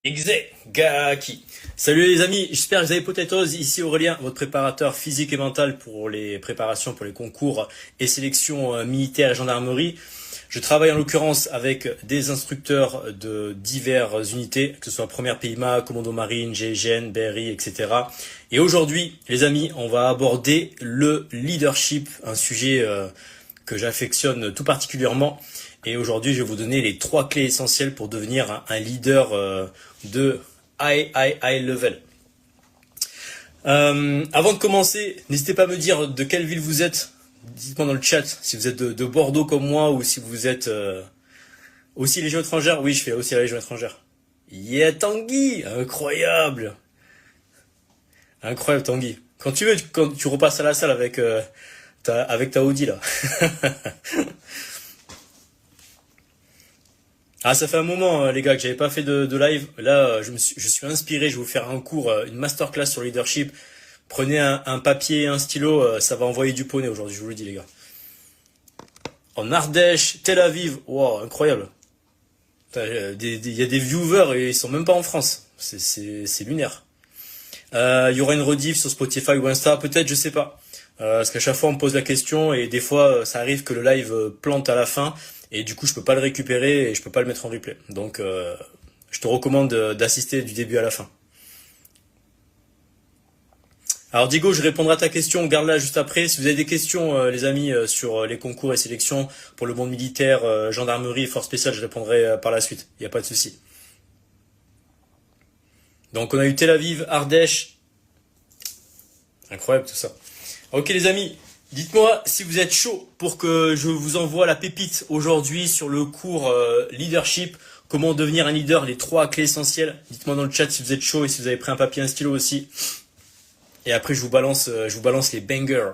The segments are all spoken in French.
Gaki. Salut les amis, j'espère que vous avez potatoes. Ici Aurélien, votre préparateur physique et mental pour les préparations pour les concours et sélections militaires et gendarmerie. Je travaille en l'occurrence avec des instructeurs de diverses unités, que ce soit première PIMA, commando marine, GIGN, BRI, etc. Et aujourd'hui, les amis, on va aborder le leadership, un sujet que j'affectionne tout particulièrement. Et aujourd'hui, je vais vous donner les 3 clés essentielles pour devenir un leader de high level. Avant de commencer, n'hésitez pas à me dire de quelle ville vous êtes. Dites-moi dans le chat si vous êtes de Bordeaux comme moi ou si vous êtes aussi Légion étrangère. Oui, je fais aussi la Légion étrangère. Yeah, Tanguy, incroyable. Incroyable, Tanguy. Quand tu veux, quand tu repasses à la salle avec ta Audi là. Ah, ça fait un moment, les gars, que j'avais pas fait de live. Là, je suis inspiré. Je vais vous faire un cours, une masterclass sur leadership. Prenez un papier et un stylo, ça va envoyer du poney aujourd'hui, je vous le dis, les gars. En Ardèche, Tel Aviv, wow, incroyable. Il y a des viewers et ils sont même pas en France. C'est lunaire. Il y aura une rediff sur Spotify ou Insta, peut-être, je sais pas. Parce qu'à chaque fois on me pose la question et des fois ça arrive que le live plante à la fin et du coup je peux pas le récupérer et je peux pas le mettre en replay. Donc je te recommande d'assister du début à la fin. Alors Diego, je répondrai à ta question, garde-la juste après. Si vous avez des questions, les amis, sur les concours et sélections pour le monde militaire, gendarmerie, force spéciale, je répondrai par la suite. Il n'y a pas de souci. Donc on a eu Tel Aviv, Ardèche. Incroyable tout ça. Ok les amis, dites-moi si vous êtes chaud pour que je vous envoie la pépite aujourd'hui sur le cours leadership, comment devenir un leader, les 3 clés essentielles. Dites-moi dans le chat si vous êtes chaud et si vous avez pris un papier et un stylo aussi. Et après je vous balance les bangers.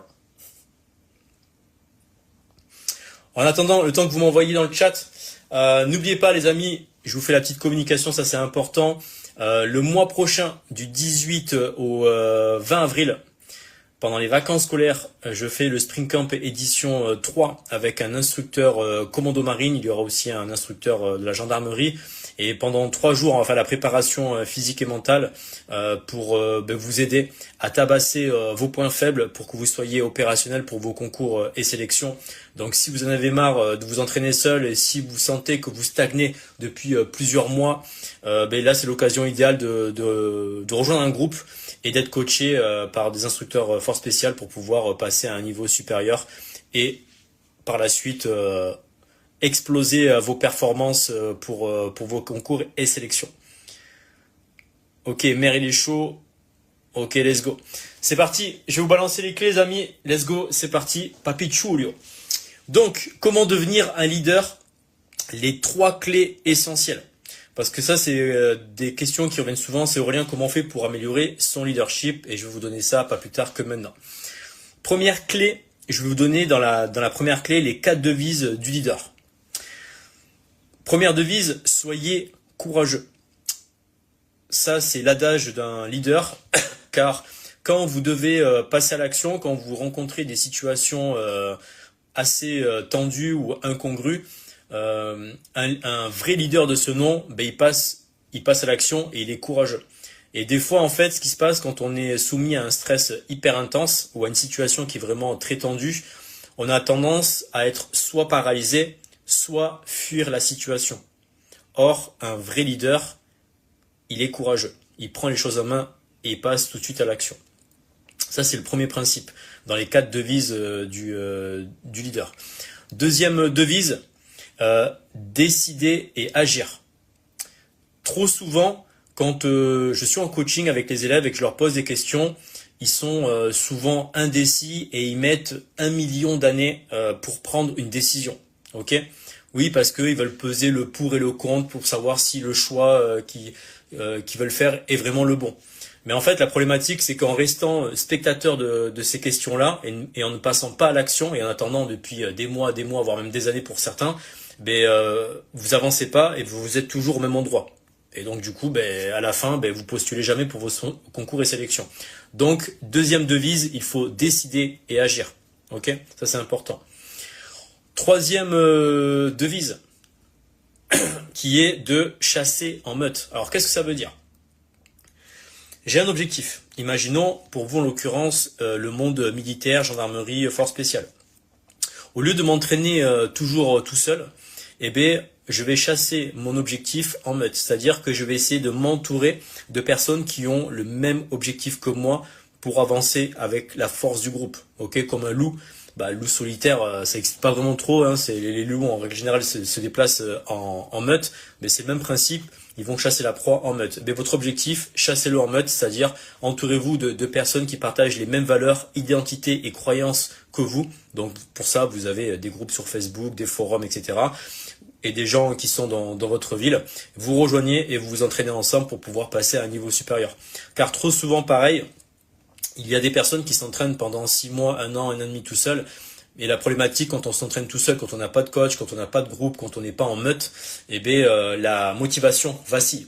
En attendant, le temps que vous m'envoyez dans le chat, n'oubliez pas les amis, je vous fais la petite communication, ça c'est important. Le mois prochain, du 18 au 20 avril, pendant les vacances scolaires, je fais le Spring Camp édition 3 avec un instructeur commando marine. Il y aura aussi un instructeur de la gendarmerie. Et pendant 3 jours, on va faire la préparation physique et mentale pour vous aider à tabasser vos points faibles pour que vous soyez opérationnel pour vos concours et sélections. Donc si vous en avez marre de vous entraîner seul et si vous sentez que vous stagnez depuis plusieurs mois, là c'est l'occasion idéale de rejoindre un groupe et d'être coaché par des instructeurs force spéciale pour pouvoir passer à un niveau supérieur et par la suite exploser vos performances pour vos concours et sélections. Ok, Mère il est chaud. Ok, let's go. C'est parti, je vais vous balancer les clés les amis. Let's go, c'est parti. Papi Chulio. Donc, comment devenir un leader? Les 3 clés essentielles. Parce que ça, c'est des questions qui reviennent souvent. C'est Aurélien, comment on fait pour améliorer son leadership? Et je vais vous donner ça pas plus tard que maintenant. Première clé, je vais vous donner dans la première clé les 4 devises du leader. Première devise, soyez courageux. Ça, c'est l'adage d'un leader, car quand vous devez passer à l'action, quand vous rencontrez des situations assez tendues ou incongrues, un vrai leader de ce nom, il passe à l'action et il est courageux. Et des fois, en fait, ce qui se passe quand on est soumis à un stress hyper intense ou à une situation qui est vraiment très tendue, on a tendance à être soit paralysé, soit fuir la situation. Or, un vrai leader, il est courageux. Il prend les choses en main et il passe tout de suite à l'action. Ça, c'est le premier principe dans les 4 devises du leader. Deuxième devise, décider et agir. Trop souvent, quand je suis en coaching avec les élèves et que je leur pose des questions, ils sont souvent indécis et ils mettent 1 million d'années pour prendre une décision. Ok ? Oui, parce qu'ils veulent peser le pour et le contre pour savoir si le choix qu'ils veulent faire est vraiment le bon. Mais en fait, la problématique, c'est qu'en restant spectateur de ces questions-là et en ne passant pas à l'action et en attendant depuis des mois, voire même des années pour certains, vous avancez pas et vous êtes toujours au même endroit. Et donc du coup, à la fin, vous postulez jamais pour vos concours et sélections. Donc, deuxième devise, il faut décider et agir. Ok ? Ça, c'est important. Troisième devise, qui est de chasser en meute. Alors qu'est-ce que ça veut dire? J'ai un objectif. Imaginons pour vous en l'occurrence le monde militaire, gendarmerie, force spéciale. Au lieu de m'entraîner toujours tout seul, eh bien, je vais chasser mon objectif en meute. C'est-à-dire que je vais essayer de m'entourer de personnes qui ont le même objectif que moi pour avancer avec la force du groupe. Ok, comme un loup. Bah, le loup solitaire, ça n'existe pas vraiment trop. Hein. C'est les loups en règle générale se déplacent en meute, mais c'est le même principe. Ils vont chasser la proie en meute. Mais votre objectif, chassez-le en meute, c'est-à-dire entourez-vous de personnes qui partagent les mêmes valeurs, identités et croyances que vous. Donc pour ça, vous avez des groupes sur Facebook, des forums, etc. Et des gens qui sont dans votre ville. Vous rejoignez et vous vous entraînez ensemble pour pouvoir passer à un niveau supérieur. Car trop souvent, pareil, il y a des personnes qui s'entraînent pendant 6 mois, 1 an, 1 an et demi tout seul. Et la problématique quand on s'entraîne tout seul, quand on n'a pas de coach, quand on n'a pas de groupe, quand on n'est pas en meute, eh bien la motivation vacille.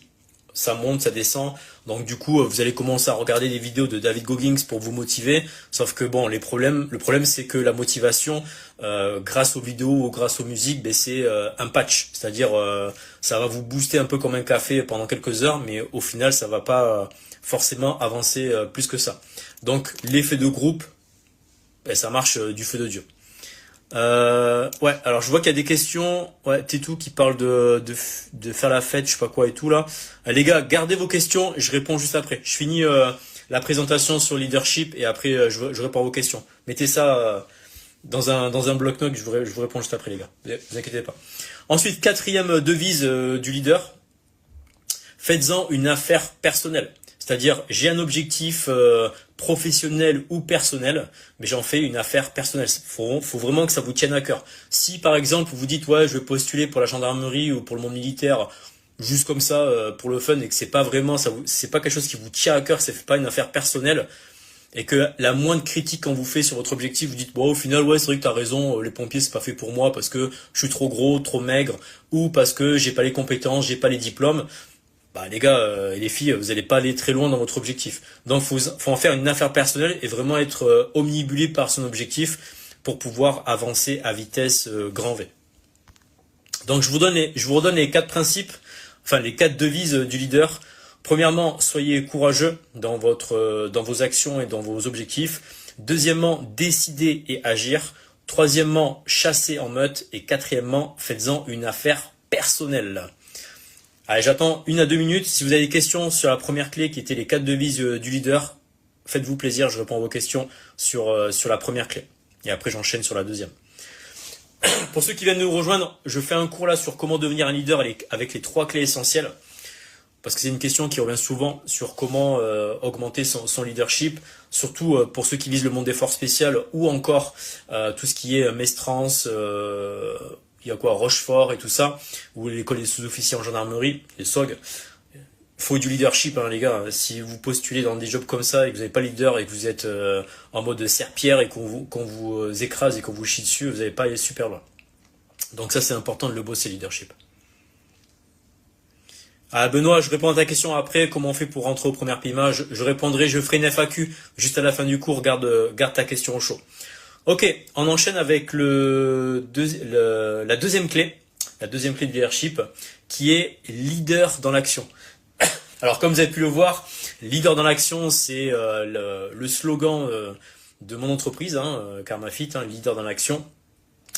Ça monte, ça descend. Donc du coup, vous allez commencer à regarder des vidéos de David Goggins pour vous motiver. Sauf que bon, le problème c'est que la motivation, grâce aux vidéos ou grâce aux musiques, ben, c'est un patch. C'est-à-dire, ça va vous booster un peu comme un café pendant quelques heures, mais au final, ça va pas forcément avancer plus que ça. Donc l'effet de groupe, ben, ça marche du feu de Dieu. Ouais, alors je vois qu'il y a des questions. Ouais, Tétou qui parle de faire la fête, je sais pas quoi et tout là. Les gars, gardez vos questions, je réponds juste après. Je finis la présentation sur leadership et après je réponds à vos questions. Mettez ça dans un bloc-notes, je vous réponds juste après les gars. Vous inquiétez pas. Ensuite, quatrième devise du leader, faites-en une affaire personnelle. C'est-à-dire, j'ai un objectif professionnel ou personnel, mais j'en fais une affaire personnelle. Faut vraiment que ça vous tienne à cœur. Si par exemple vous dites ouais, je vais postuler pour la gendarmerie ou pour le monde militaire, juste comme ça pour le fun, et que c'est pas vraiment c'est pas quelque chose qui vous tient à cœur, c'est pas une affaire personnelle, et que la moindre critique qu'on vous fait sur votre objectif, vous dites bon au final ouais c'est vrai que t'as raison, les pompiers c'est pas fait pour moi parce que je suis trop gros, trop maigre, ou parce que j'ai pas les compétences, j'ai pas les diplômes. Bah les gars et les filles, vous n'allez pas aller très loin dans votre objectif. Donc faut en faire une affaire personnelle et vraiment être omnibulé par son objectif pour pouvoir avancer à vitesse grand V. Donc je vous redonne les 4 principes, enfin les 4 devises du leader. Premièrement, soyez courageux dans vos actions et dans vos objectifs. Deuxièmement, décidez et agir. Troisièmement, chassez en meute. Et quatrièmement, faites-en une affaire personnelle. Allez, j'attends 1 à 2 minutes. Si vous avez des questions sur la première clé qui était les 4 devises du leader, faites-vous plaisir, je réponds à vos questions sur la première clé. Et après, j'enchaîne sur la deuxième. Pour ceux qui viennent nous rejoindre, je fais un cours là sur comment devenir un leader avec les 3 clés essentielles. Parce que c'est une question qui revient souvent sur comment augmenter son leadership, surtout pour ceux qui visent le monde des forces spéciales ou encore tout ce qui est Mestrance, il y a quoi, Rochefort et tout ça, ou l'école des sous-officiers en gendarmerie, les SOG. Il faut du leadership, hein, les gars. Si vous postulez dans des jobs comme ça et que vous n'avez pas de leader et que vous êtes en mode serpillère et qu'on vous écrase et qu'on vous chie dessus, vous n'allez pas aller super loin. Donc ça, c'est important de le bosser, leadership. Ah Benoît, je réponds à ta question après, comment on fait pour rentrer au premier PIMA, je répondrai, je ferai une FAQ juste à la fin du cours, garde ta question au chaud. Ok, on enchaîne avec la deuxième clé de leadership, qui est leader dans l'action. Alors comme vous avez pu le voir, leader dans l'action, c'est le slogan de mon entreprise, KarmaFit, leader dans l'action.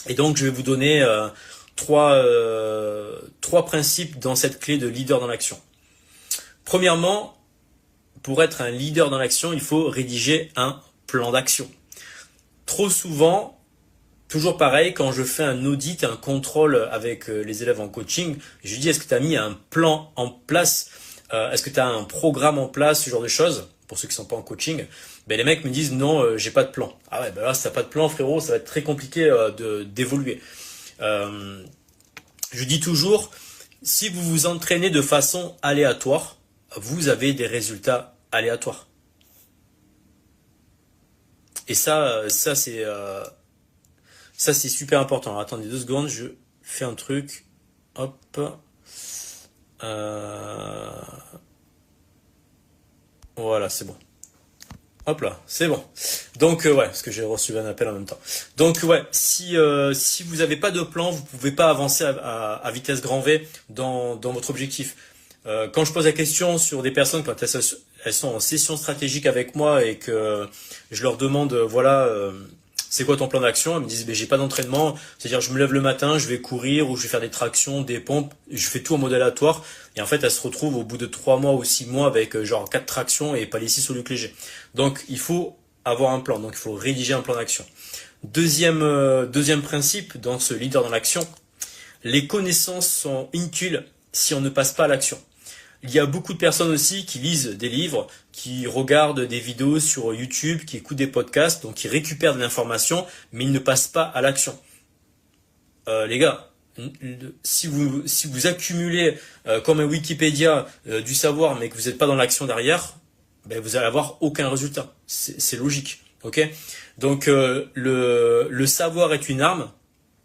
Et donc je vais vous donner trois principes dans cette clé de leader dans l'action. Premièrement, pour être un leader dans l'action, il faut rédiger un plan d'action. Trop souvent, toujours pareil, quand je fais un audit, un contrôle avec les élèves en coaching, je lui dis est-ce que tu as mis un plan en place, est-ce que tu as un programme en place, ce genre de choses, pour ceux qui sont pas en coaching. Ben, les mecs me disent non, j'ai pas de plan. Ah ouais, ben là si t'as pas de plan frérot, ça va être très compliqué d'évoluer. Je dis toujours, si vous vous entraînez de façon aléatoire, vous avez des résultats aléatoires. Et ça c'est super important. Alors, attendez 2 secondes, je fais un truc. Hop. Voilà, c'est bon. Hop là, c'est bon. Donc ouais, parce que j'ai reçu un appel en même temps. Donc ouais, si vous n'avez pas de plan, vous pouvez pas avancer à vitesse grand V dans votre objectif. Quand je pose la question sur des personnes quand elles sont en session stratégique avec moi et que je leur demande voilà c'est quoi ton plan d'action, elles me disent ben j'ai pas d'entraînement, c'est-à-dire je me lève le matin, je vais courir ou je vais faire des tractions, des pompes, je fais tout en mode aléatoire et en fait elles se retrouvent au bout de 3 mois ou 6 mois avec genre 4 tractions et pas les 6 au luc léger. Donc il faut avoir un plan, donc il faut rédiger un plan d'action. Deuxième principe dans ce leader dans l'action, les connaissances sont inutiles si on ne passe pas à l'action. Il y a beaucoup de personnes aussi qui lisent des livres, qui regardent des vidéos sur YouTube, qui écoutent des podcasts, donc qui récupèrent de l'information, mais ils ne passent pas à l'action. Les gars, si vous accumulez comme un Wikipédia du savoir, mais que vous n'êtes pas dans l'action derrière, ben vous allez avoir aucun résultat. C'est logique, ok? Donc le savoir est une arme.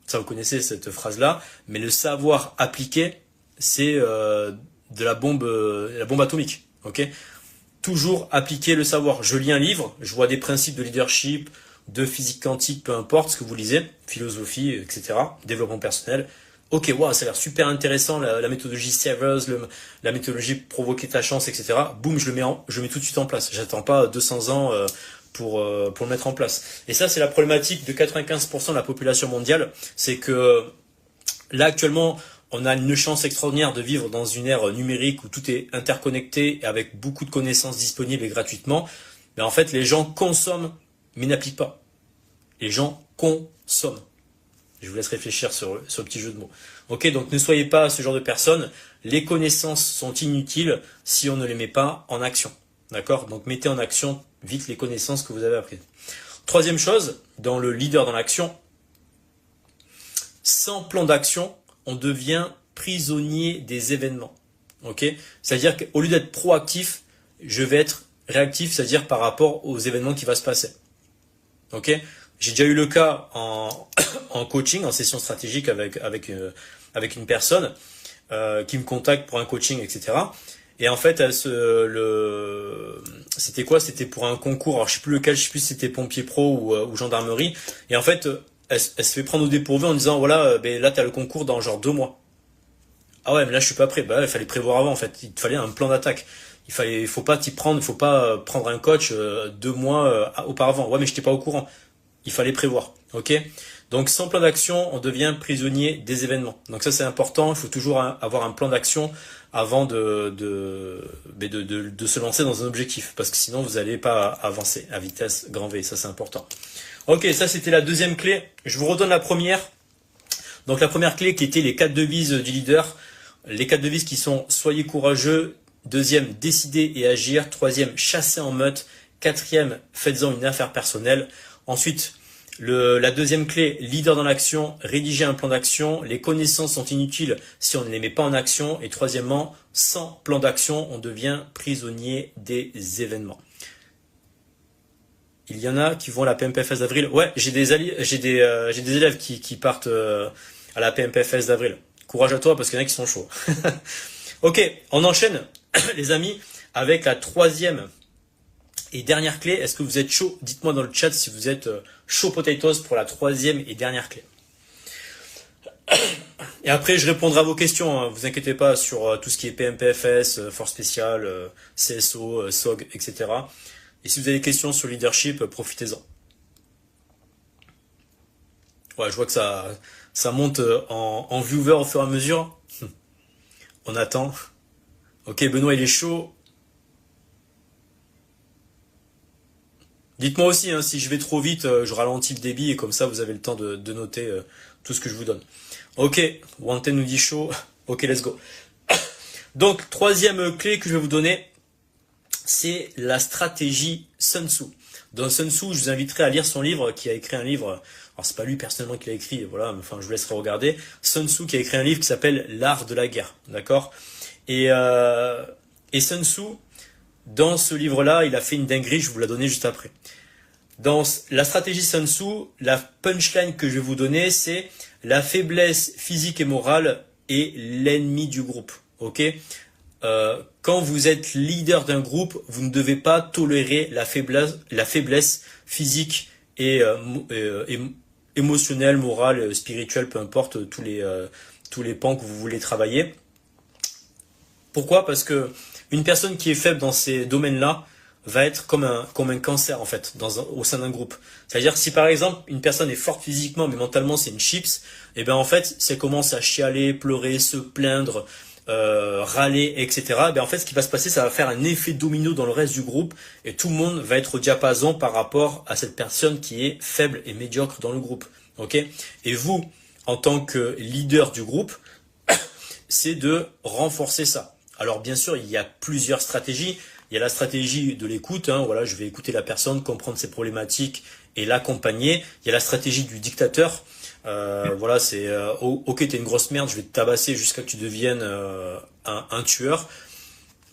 Ça vous connaissez cette phrase-là, mais le savoir appliqué, c'est de la bombe atomique, ok? Toujours appliquer le savoir. Je lis un livre, je vois des principes de leadership, de physique quantique, peu importe ce que vous lisez, philosophie, etc., développement personnel. Ok, wow, ça a l'air super intéressant, la méthodologie Savers, la méthodologie provoquer ta chance, etc. Boum, je mets tout de suite en place. J'attends pas 200 ans pour le mettre en place. Et ça, c'est la problématique de 95% de la population mondiale, c'est que là actuellement, on a une chance extraordinaire de vivre dans une ère numérique où tout est interconnecté et avec beaucoup de connaissances disponibles et gratuitement. Mais en fait, les gens consomment, mais n'appliquent pas. Les gens consomment. Je vous laisse réfléchir sur le petit jeu de mots. Ok, donc ne soyez pas ce genre de personne. Les connaissances sont inutiles si on ne les met pas en action. D'accord? Donc mettez en action vite les connaissances que vous avez apprises. Troisième chose, dans le leader dans l'action, sans plan d'action, on devient prisonnier des événements. Ok? C'est-à-dire qu'au lieu d'être proactif, je vais être réactif, c'est-à-dire par rapport aux événements qui vont se passer. Ok? J'ai déjà eu le cas en coaching, en session stratégique avec une personne qui me contacte pour un coaching, etc. Et en fait, c'était quoi? C'était pour un concours. Alors je sais plus lequel, je sais plus si c'était pompier pro ou gendarmerie. Et en fait, elle se fait prendre au dépourvu en disant voilà, ben là t'as le concours dans genre 2 mois. Ah ouais, mais là je suis pas prêt. Bah il fallait prévoir avant en fait. Il te fallait un plan d'attaque. Faut pas prendre un coach 2 mois auparavant. Ouais, mais j'étais pas au courant. Il fallait prévoir. Ok? Donc sans plan d'action, on devient prisonnier des événements. Donc ça c'est important. Il faut toujours avoir un plan d'action avant de se lancer dans un objectif, parce que sinon vous n'allez pas avancer à vitesse grand V. Ça c'est important. Ok, ça c'était la deuxième clé. Je vous redonne la première. Donc la première clé qui était les 4 devises du leader. Les 4 devises qui sont soyez courageux. Deuxième, décider et agir. Troisième, chasser en meute. Quatrième, faites-en une affaire personnelle. Ensuite, la deuxième clé, leader dans l'action, rédiger un plan d'action. Les connaissances sont inutiles si on ne les met pas en action. Et troisièmement, sans plan d'action, on devient prisonnier des événements. Il y en a qui vont à la PMPFS d'avril. Ouais, j'ai des élèves qui partent à la PMPFS d'avril. Courage à toi parce qu'il y en a qui sont chauds. Ok, on enchaîne, les amis, avec la troisième et dernière clé. Est-ce que vous êtes chaud? Dites-moi dans le chat si vous êtes chaud potatoes pour la troisième et dernière clé. Et après, je répondrai à vos questions. Hein. Vous inquiétez pas sur tout ce qui est PMPFS, Force Spéciale, CSO, SOG, etc. Et si vous avez des questions sur leadership, profitez-en. Ouais, je vois que ça monte en viewer au fur et à mesure. On attend. Ok, Benoît, il est chaud. Dites-moi aussi, hein, si je vais trop vite, je ralentis le débit et comme ça, vous avez le temps de noter tout ce que je vous donne. Ok, Wanted nous dit chaud. Ok, let's go. Donc, troisième clé que je vais vous donner, c'est la stratégie Sun Tzu. Dans Sun Tzu, je vous inviterai à lire son livre, qui a écrit un livre, alors c'est pas lui personnellement qui l'a écrit, voilà, enfin je vous laisserai regarder. Sun Tzu qui a écrit un livre qui s'appelle L'art de la guerre, d'accord? Et Sun Tzu, dans ce livre-là, il a fait une dinguerie, je vais vous la donner juste après. Dans la stratégie Sun Tzu, la punchline que je vais vous donner, c'est la faiblesse physique et morale est l'ennemi du groupe, ok? quand vous êtes leader d'un groupe, vous ne devez pas tolérer la faiblesse physique et, émotionnelle, morale, spirituelle, peu importe tous les pans que vous voulez travailler. Pourquoi? Parce que une personne qui est faible dans ces domaines-là va être comme un cancer en fait au sein d'un groupe. C'est-à-dire si par exemple une personne est forte physiquement mais mentalement c'est une chips, et ben en fait si elle commence à chialer, pleurer, se plaindre, râler, etc. Ben en fait ce qui va se passer, ça va faire un effet domino dans le reste du groupe et tout le monde va être au diapason par rapport à cette personne qui est faible et médiocre dans le groupe. Ok? Et vous, en tant que leader du groupe, c'est de renforcer ça. Alors bien sûr, il y a plusieurs stratégies. Il y a la stratégie de l'écoute, hein, voilà, je vais écouter la personne, comprendre ses problématiques et l'accompagner. Il y a la stratégie du dictateur. Voilà, c'est ok, t'es une grosse merde, je vais te tabasser jusqu'à que tu deviennes un tueur.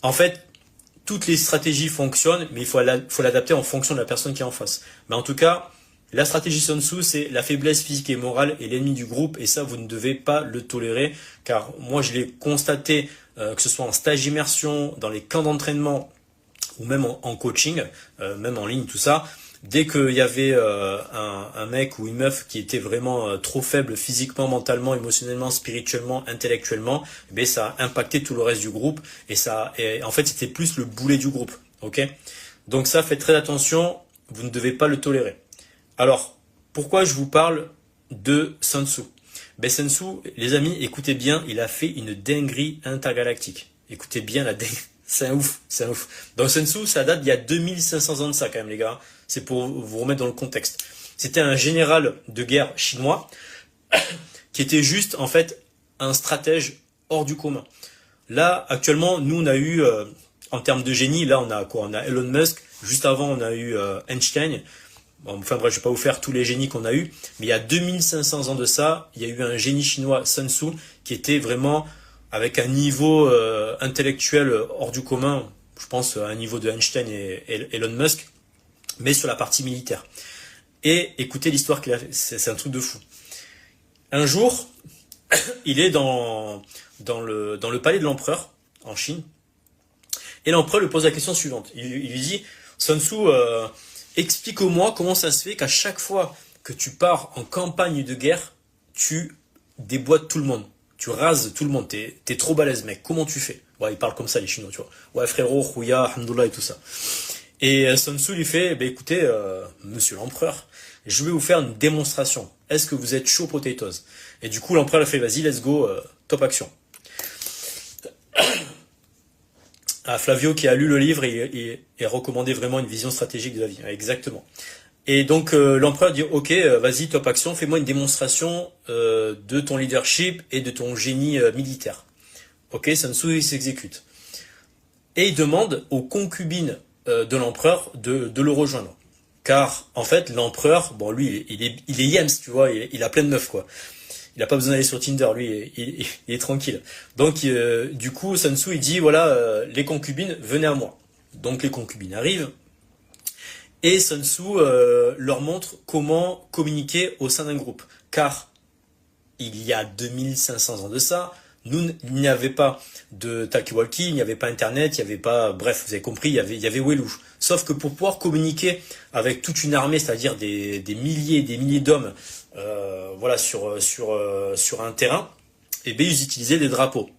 En fait, toutes les stratégies fonctionnent, mais il faut l'adapter en fonction de la personne qui est en face. Mais en tout cas, la stratégie Sun Tzu, c'est la faiblesse physique et morale est l'ennemi du groupe, et ça, vous ne devez pas le tolérer, car moi, je l'ai constaté, que ce soit en stage immersion, dans les camps d'entraînement, ou même en coaching, même en ligne, tout ça. Dès qu'il y avait un mec ou une meuf qui était vraiment trop faible physiquement, mentalement, émotionnellement, spirituellement, intellectuellement, ben ça a impacté tout le reste du groupe et en fait c'était plus le boulet du groupe. Ok? Donc ça, faites très attention, vous ne devez pas le tolérer. Alors, pourquoi je vous parle de Sun Tzu? Ben Sun Tzu, les amis, écoutez bien, il a fait une dinguerie intergalactique. Écoutez bien la dinguerie. C'est un ouf, c'est un ouf. Donc Sun Tzu, ça date d'il y a 2500 ans de ça quand même les gars. C'est pour vous remettre dans le contexte. C'était un général de guerre chinois qui était juste en fait un stratège hors du commun. Là, actuellement, nous on a eu, en termes de génie, là on a quoi? On a Elon Musk, juste avant on a eu Einstein. Bon, enfin bref, je vais pas vous faire tous les génies qu'on a eu, mais il y a 2500 ans de ça, il y a eu un génie chinois, Sun Tzu, qui était vraiment avec un niveau intellectuel hors du commun, je pense à un niveau de Einstein et Elon Musk, mais sur la partie militaire. Et écoutez l'histoire qu'il a fait, c'est un truc de fou. Un jour, il est dans le palais de l'empereur, en Chine, et l'empereur lui pose la question suivante. Il lui dit, Sun Tzu, explique-moi comment ça se fait qu'à chaque fois que tu pars en campagne de guerre, tu déboîtes tout le monde. Tu rases tout le monde, t'es trop balèze mec, comment tu fais? Ouais, ils parlent comme ça les Chinois, tu vois. Ouais frérot, Rouya, Alhamdoulilah et tout ça. Et Sun Tzu lui fait, écoutez, monsieur l'empereur, je vais vous faire une démonstration. Est-ce que vous êtes chaud potatoes? Et du coup l'empereur lui fait, vas-y, let's go, top action. Ah, Flavio qui a lu le livre et recommandé vraiment une vision stratégique de la vie. Exactement. Et donc l'empereur dit ok, vas-y, top action, fais-moi une démonstration de ton leadership et de ton génie militaire. Ok, Sun Tzu il s'exécute. Et il demande aux concubines de l'empereur de le rejoindre. Car en fait l'empereur, bon lui il est Yems, tu vois, il a plein de meufs quoi. Il n'a pas besoin d'aller sur Tinder, lui, il est tranquille. Donc du coup Sun Tzu il dit voilà, les concubines venez à moi. Donc les concubines arrivent. Et Sun Tzu leur montre comment communiquer au sein d'un groupe. Car il y a 2500 ans de ça, il n'y avait pas de talkie-walkie, il n'y avait pas Internet, il n'y avait pas... Bref, vous avez compris, il y avait Welouch. Sauf que pour pouvoir communiquer avec toute une armée, c'est-à-dire des milliers et des milliers d'hommes voilà, sur un terrain, eh bien, ils utilisaient des drapeaux.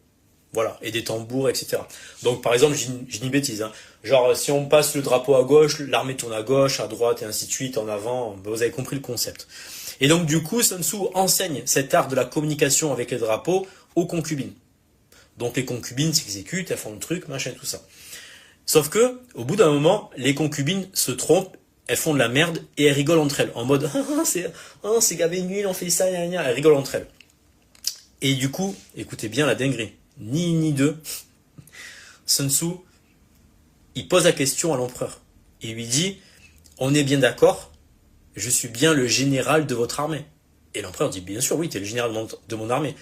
Voilà, et des tambours, etc. Donc par exemple, je dis une bêtise, hein. Genre si on passe le drapeau à gauche, l'armée tourne à gauche, à droite et ainsi de suite, en avant, vous avez compris le concept. Et donc du coup, Sun Tzu enseigne cet art de la communication avec les drapeaux aux concubines. Donc les concubines s'exécutent, elles font le truc, machin, tout ça. Sauf que, au bout d'un moment, les concubines se trompent, elles font de la merde et elles rigolent entre elles, en mode c'est gavé nul, on fait ça, elles rigolent entre elles. Et du coup, écoutez bien la dinguerie. Ni une ni deux, Sun Tzu, il pose la question à l'empereur. Il lui dit, on est bien d'accord, je suis bien le général de votre armée. Et l'empereur dit, bien sûr, oui, tu es le général de mon armée.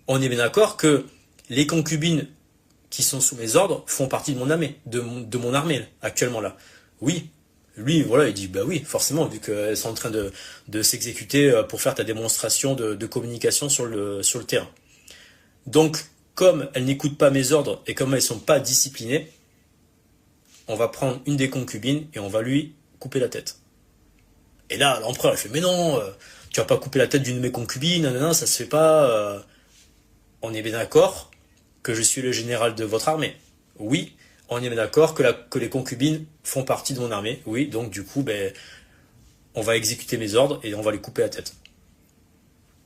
On est bien d'accord que les concubines qui sont sous mes ordres font partie de mon armée, de mon armée, actuellement là. Oui. Lui, voilà, il dit, bah oui, forcément, vu qu'elles sont en train de s'exécuter pour faire ta démonstration de communication sur le terrain. Donc, comme elles n'écoutent pas mes ordres et comme elles sont pas disciplinées, on va prendre une des concubines et on va lui couper la tête. Et là, l'empereur, il fait, mais non, tu vas pas couper la tête d'une de mes concubines, non, ça se fait pas. On est bien d'accord que je suis le général de votre armée. Oui, on est bien d'accord que les concubines font partie de mon armée. Oui, donc du coup, on va exécuter mes ordres et on va les couper la tête.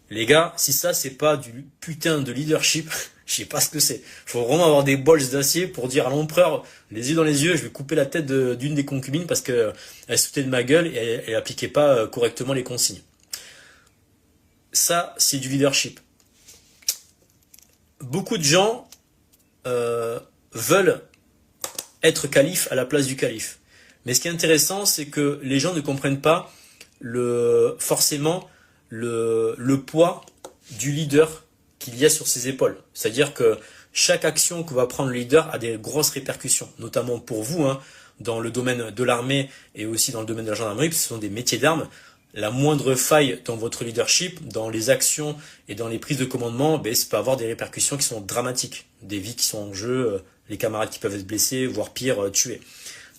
Les gars, si ça c'est pas du putain de leadership, je sais pas ce que c'est. Faut vraiment avoir des bols d'acier pour dire à l'empereur, les yeux dans les yeux, je vais couper la tête d'une des concubines parce que elle se foutait de ma gueule et elle appliquait pas correctement les consignes. Ça, c'est du leadership. Beaucoup de gens veulent être calife à la place du calife. Mais ce qui est intéressant, c'est que les gens ne comprennent pas forcément le poids du leader qu'il y a sur ses épaules. C'est-à-dire que chaque action que va prendre le leader a des grosses répercussions, notamment pour vous, hein, dans le domaine de l'armée et aussi dans le domaine de la gendarmerie, parce que ce sont des métiers d'armes. La moindre faille dans votre leadership, dans les actions et dans les prises de commandement, ça peut avoir des répercussions qui sont dramatiques. Des vies qui sont en jeu, les camarades qui peuvent être blessés, voire pire, tués.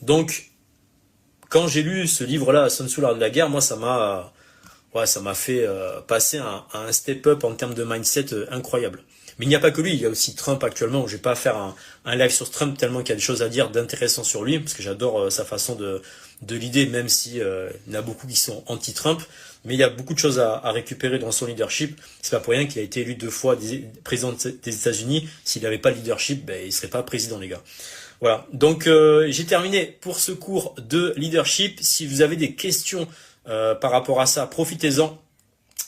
Donc, quand j'ai lu ce livre-là, Sun Tzu, l'art de la guerre, moi, ça m'a fait passer à un step-up en termes de mindset incroyable. Mais il n'y a pas que lui, il y a aussi Trump actuellement. Je vais pas faire un live sur Trump tellement qu'il y a des choses à dire d'intéressant sur lui, parce que j'adore sa façon de l'idée, même si il y en a beaucoup qui sont anti-Trump. Mais il y a beaucoup de choses à récupérer dans son leadership. C'est pas pour rien qu'il a été élu 2 fois président des États-Unis. S'il n'avait pas de leadership, il serait pas président, les gars. Voilà. Donc j'ai terminé pour ce cours de leadership. Si vous avez des questions par rapport à ça, profitez-en,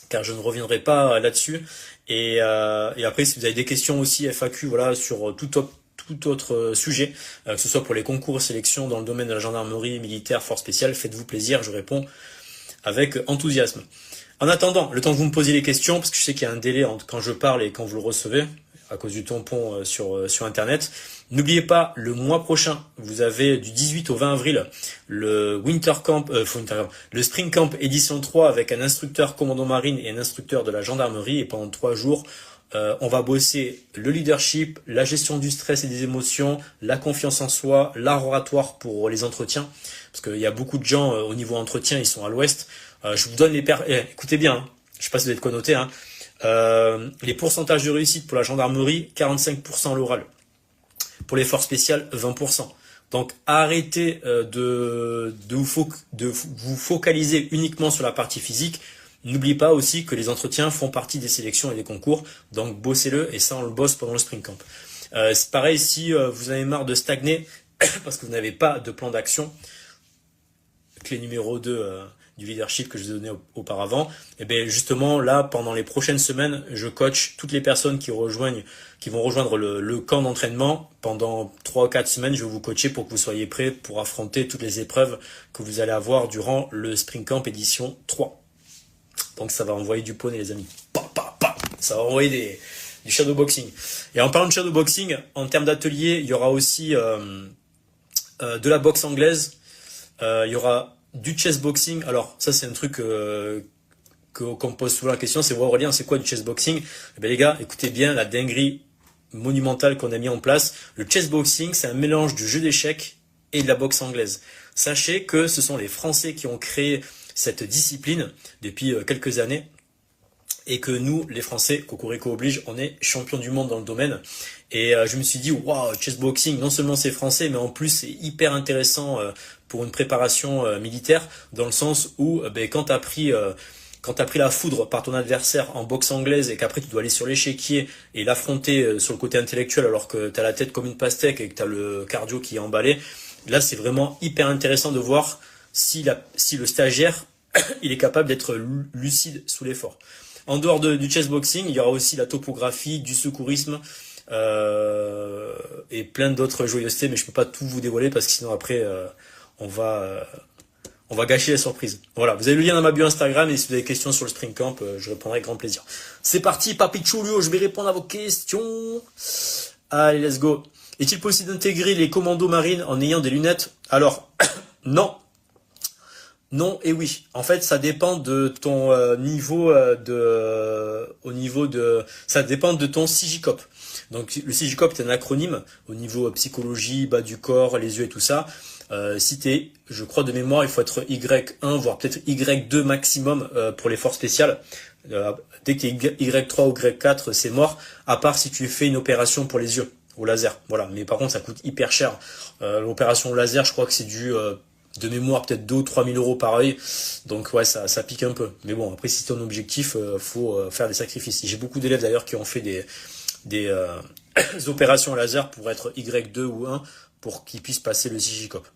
car je ne reviendrai pas là-dessus. Et après, si vous avez des questions aussi FAQ, voilà, sur tout autre sujet, que ce soit pour les concours et sélections dans le domaine de la gendarmerie, militaire, force spéciale, faites-vous plaisir, je réponds avec enthousiasme. En attendant, le temps que vous me posiez les questions, parce que je sais qu'il y a un délai entre quand je parle et quand vous le recevez, à cause du tampon sur Internet. N'oubliez pas, le mois prochain, vous avez du 18 au 20 avril le le Spring Camp édition 3 avec un instructeur commando marine et un instructeur de la gendarmerie. Et pendant 3 jours, on va bosser le leadership, la gestion du stress et des émotions, la confiance en soi, l'art oratoire pour les entretiens. Parce qu'il y a beaucoup de gens au niveau entretien, ils sont à l'ouest. Je vous donne écoutez bien, hein, je sais pas si vous êtes connoté, hein. Les pourcentages de réussite pour la gendarmerie, 45% à l'oral. Pour les forces spéciales, 20%. Donc arrêtez de vous focaliser uniquement sur la partie physique. N'oubliez pas aussi que les entretiens font partie des sélections et des concours. Donc bossez-le et ça on le bosse pendant le Spring Camp. C'est pareil si vous avez marre de stagner parce que vous n'avez pas de plan d'action. Clé numéro 2 du leadership que je vous ai donné auparavant, et bien justement là pendant les prochaines semaines je coach toutes les personnes qui vont rejoindre le camp d'entraînement. Pendant 3 ou 4 semaines je vais vous coacher pour que vous soyez prêts pour affronter toutes les épreuves que vous allez avoir durant le Spring Camp édition 3. Donc ça va envoyer du poney les amis, ça va envoyer du shadowboxing. Et en parlant de shadowboxing, en termes d'atelier, il y aura aussi de la boxe anglaise, il y aura du chessboxing. Alors ça c'est un truc qu'on me pose souvent la question, c'est Aurélien, c'est quoi du chessboxing? Eh bien les gars, écoutez bien la dinguerie monumentale qu'on a mis en place. Le chessboxing, c'est un mélange du jeu d'échecs et de la boxe anglaise. Sachez que ce sont les Français qui ont créé cette discipline depuis quelques années et que nous, les Français, Cocorico oblige, on est champion du monde dans le domaine. Et je me suis dit, waouh, chessboxing, non seulement c'est français, mais en plus c'est hyper intéressant pour une préparation militaire, dans le sens où quand t'as pris la foudre par ton adversaire en boxe anglaise et qu'après tu dois aller sur l'échiquier et l'affronter sur le côté intellectuel alors que t'as la tête comme une pastèque et que t'as le cardio qui est emballé, là c'est vraiment hyper intéressant de voir si le stagiaire il est capable d'être lucide sous l'effort. En dehors du chessboxing, il y aura aussi la topographie, du secourisme et plein d'autres joyeusetés, mais je peux pas tout vous dévoiler parce que sinon après on va gâcher la surprise. Voilà, vous avez le lien dans ma bio Instagram et si vous avez des questions sur le Spring Camp, je répondrai avec grand plaisir. C'est parti, Papi Chulio, je vais répondre à vos questions. Allez, let's go. Est-il possible d'intégrer les commandos marines en ayant des lunettes? Alors, non. Non et oui. En fait, ça dépend de ton ça dépend de ton CJCOP. Donc le CJCOP est un acronyme au niveau psychologie, bas du corps, les yeux et tout ça. Si t'es, je crois de mémoire, il faut être Y1, voire peut-être Y2 maximum pour l'effort spécial. Dès que t'es Y3 ou Y4, c'est mort, à part si tu fais une opération pour les yeux, au laser. Voilà, mais par contre ça coûte hyper cher. L'opération au laser, je crois que c'est du... de mémoire peut-être 2 ou 3 000 euros par œil, donc ouais ça pique un peu, mais bon après si c'est ton objectif faut faire des sacrifices. J'ai beaucoup d'élèves d'ailleurs qui ont fait des opérations laser pour être Y2 ou 1 pour qu'ils puissent passer le CJCOP.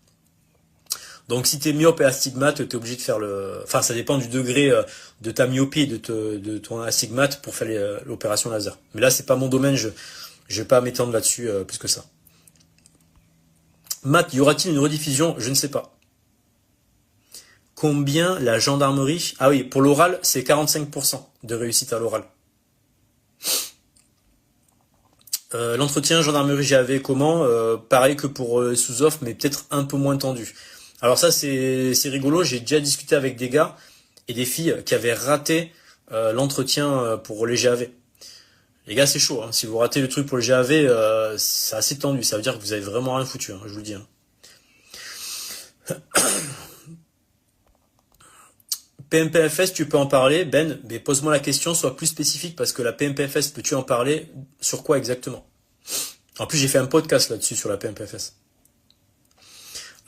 Donc si t'es myope et astigmate, t'es obligé de faire enfin ça dépend du degré de ta myopie et de ton astigmate pour faire l'opération laser. Mais là c'est pas mon domaine, je vais pas m'étendre là-dessus plus que ça. Matt, y aura-t-il une rediffusion? Je ne sais pas. Combien la gendarmerie? Ah oui, pour l'oral, c'est 45% de réussite à l'oral. L'entretien gendarmerie GAV, comment? Pareil que pour sous-offre, mais peut-être un peu moins tendu. Alors ça, c'est rigolo, j'ai déjà discuté avec des gars et des filles qui avaient raté l'entretien pour les GAV. Les gars, c'est chaud, hein. Si vous ratez le truc pour le GAV, c'est assez tendu, ça veut dire que vous avez vraiment rien foutu, hein, je vous le dis. Hein. PMPFS, tu peux en parler, Ben, mais pose-moi la question, sois plus spécifique, parce que la PMPFS, peux-tu en parler? Sur quoi exactement? En plus, j'ai fait un podcast là-dessus sur la PMPFS.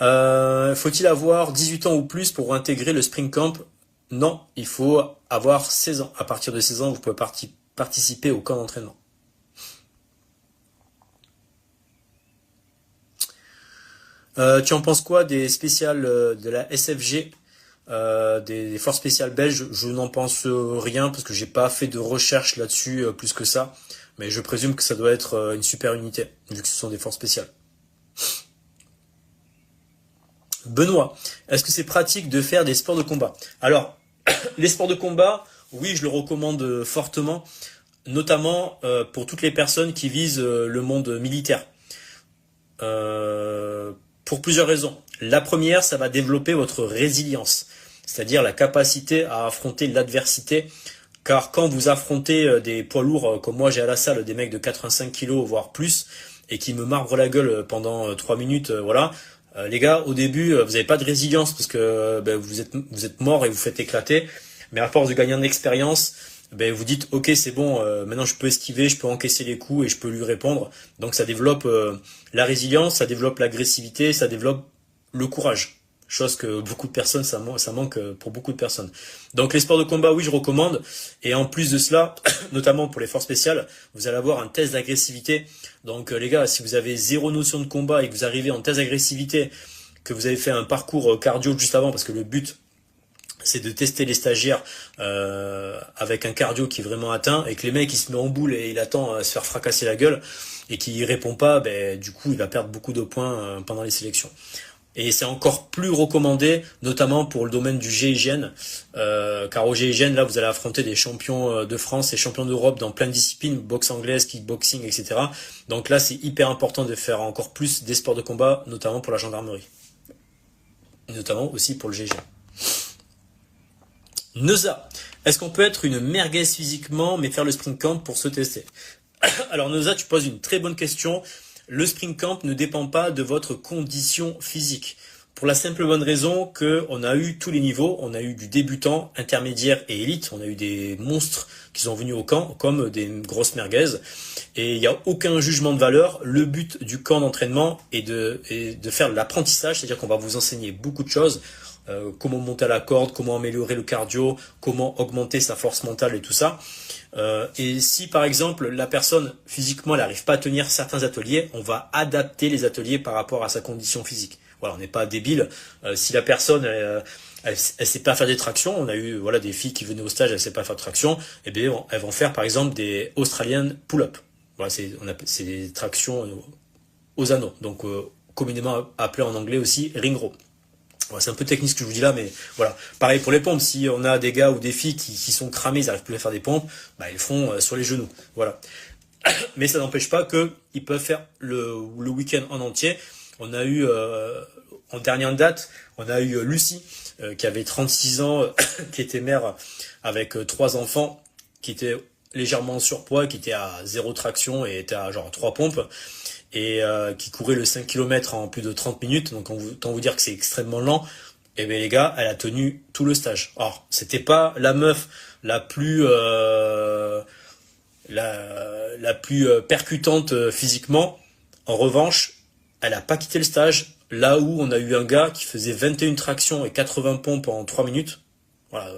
Faut-il avoir 18 ans ou plus pour intégrer le Spring Camp? Non, il faut avoir 16 ans. À partir de 16 ans, vous pouvez participer au camp d'entraînement. Tu en penses quoi des spéciales de la SFG, des forces spéciales belges? Je n'en pense rien parce que j'ai pas fait de recherche là-dessus plus que ça, mais je présume que ça doit être une super unité vu que ce sont des forces spéciales. Benoît, est-ce que c'est pratique de faire des sports de combat? Alors, les sports de combat, oui, je le recommande fortement, notamment pour toutes les personnes qui visent le monde militaire. Pour plusieurs raisons. La première, ça va développer votre résilience, c'est-à-dire la capacité à affronter l'adversité. Car quand vous affrontez des poids lourds, comme moi j'ai à la salle des mecs de 85 kilos, voire plus, et qui me marbrent la gueule pendant 3 minutes, voilà, les gars, au début, vous n'avez pas de résilience parce que vous êtes mort et vous faites éclater. Mais à force de gagner en expérience, vous dites ok c'est bon, maintenant je peux esquiver, je peux encaisser les coups et je peux lui répondre. Donc ça développe la résilience, ça développe l'agressivité, ça développe le courage. Chose que beaucoup de personnes, ça manque pour beaucoup de personnes. Donc les sports de combat, oui, je recommande. Et en plus de cela, notamment pour les forces spéciales, vous allez avoir un test d'agressivité. Donc les gars, si vous avez zéro notion de combat et que vous arrivez en test d'agressivité, que vous avez fait un parcours cardio juste avant, parce que le but, c'est de tester les stagiaires avec un cardio qui est vraiment atteint, et que les mecs, il se met en boule et il attend à se faire fracasser la gueule, et qu'il répond pas, du coup, il va perdre beaucoup de points pendant les sélections. Et c'est encore plus recommandé, notamment pour le domaine du GIGN, car au GIGN, là, vous allez affronter des champions de France et champions d'Europe dans plein de disciplines, boxe anglaise, kickboxing, etc. Donc là, c'est hyper important de faire encore plus des sports de combat, notamment pour la gendarmerie. Et notamment aussi pour le GIGN. Neuza, est-ce qu'on peut être une merguez physiquement, mais faire le Spring Camp pour se tester? Alors Neuza, tu poses une très bonne question. Le Spring Camp ne dépend pas de votre condition physique. Pour la simple bonne raison qu'on a eu tous les niveaux, on a eu du débutant, intermédiaire et élite, on a eu des monstres qui sont venus au camp, comme des grosses merguez, et il n'y a aucun jugement de valeur. Le but du camp d'entraînement est de faire de l'apprentissage, c'est-à-dire qu'on va vous enseigner beaucoup de choses, comment monter à la corde, comment améliorer le cardio, comment augmenter sa force mentale et tout ça. Et si par exemple la personne physiquement elle n'arrive pas à tenir certains ateliers, on va adapter les ateliers par rapport à sa condition physique. Voilà, on n'est pas débile. Si la personne elle sait pas faire des tractions, on a eu des filles qui venaient au stage, elles sait pas faire de traction, et bien elles vont faire par exemple des Australian pull-up. Voilà, c'est des tractions aux anneaux, donc communément appelé en anglais aussi ring row. Voilà, c'est un peu technique ce que je vous dis là, mais voilà. Pareil pour les pompes, si on a des gars ou des filles qui sont cramés, ils n'arrivent plus à faire des pompes, ils font sur les genoux. Voilà. Mais ça n'empêche pas qu'ils peuvent faire le week-end en entier. On a eu, en dernière date, on a eu Lucie, qui avait 36 ans, qui était mère avec 3 enfants, qui était légèrement en surpoids, qui était à 0 traction et était à genre 3 pompes, et qui courait le 5 km en plus de 30 minutes, donc autant vous dire que c'est extrêmement lent. Et bien les gars, elle a tenu tout le stage. Alors, c'était pas la meuf la plus la plus percutante physiquement. En revanche, elle a pas quitté le stage. Là où on a eu un gars qui faisait 21 tractions et 80 pompes en 3 minutes. Voilà,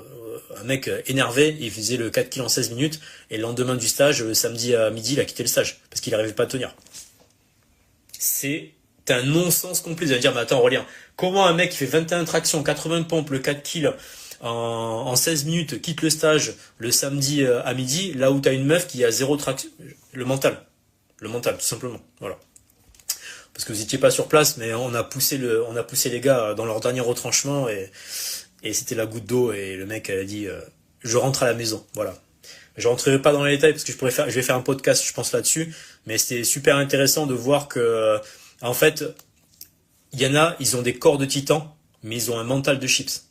un mec énervé, il faisait le 4 kg en 16 minutes. Et le lendemain du stage, le samedi à midi, il a quitté le stage. Parce qu'il n'arrivait pas à tenir. C'est un non-sens complet. Vous allez dire, mais attends Aurélien, comment un mec qui fait 21 tractions, 80 pompes, le 4 kg en 16 minutes quitte le stage le samedi à midi, là où t'as une meuf qui a 0 traction. Le mental, tout simplement. Voilà. Parce que vous étiez pas sur place, mais on a poussé les gars dans leur dernier retranchement et c'était la goutte d'eau et le mec elle a dit je rentre à la maison. Voilà. Je rentrerai pas dans les détails parce que je vais faire un podcast je pense là-dessus, mais c'était super intéressant de voir que en fait il y en a, ils ont des corps de titan, mais ils ont un mental de chips.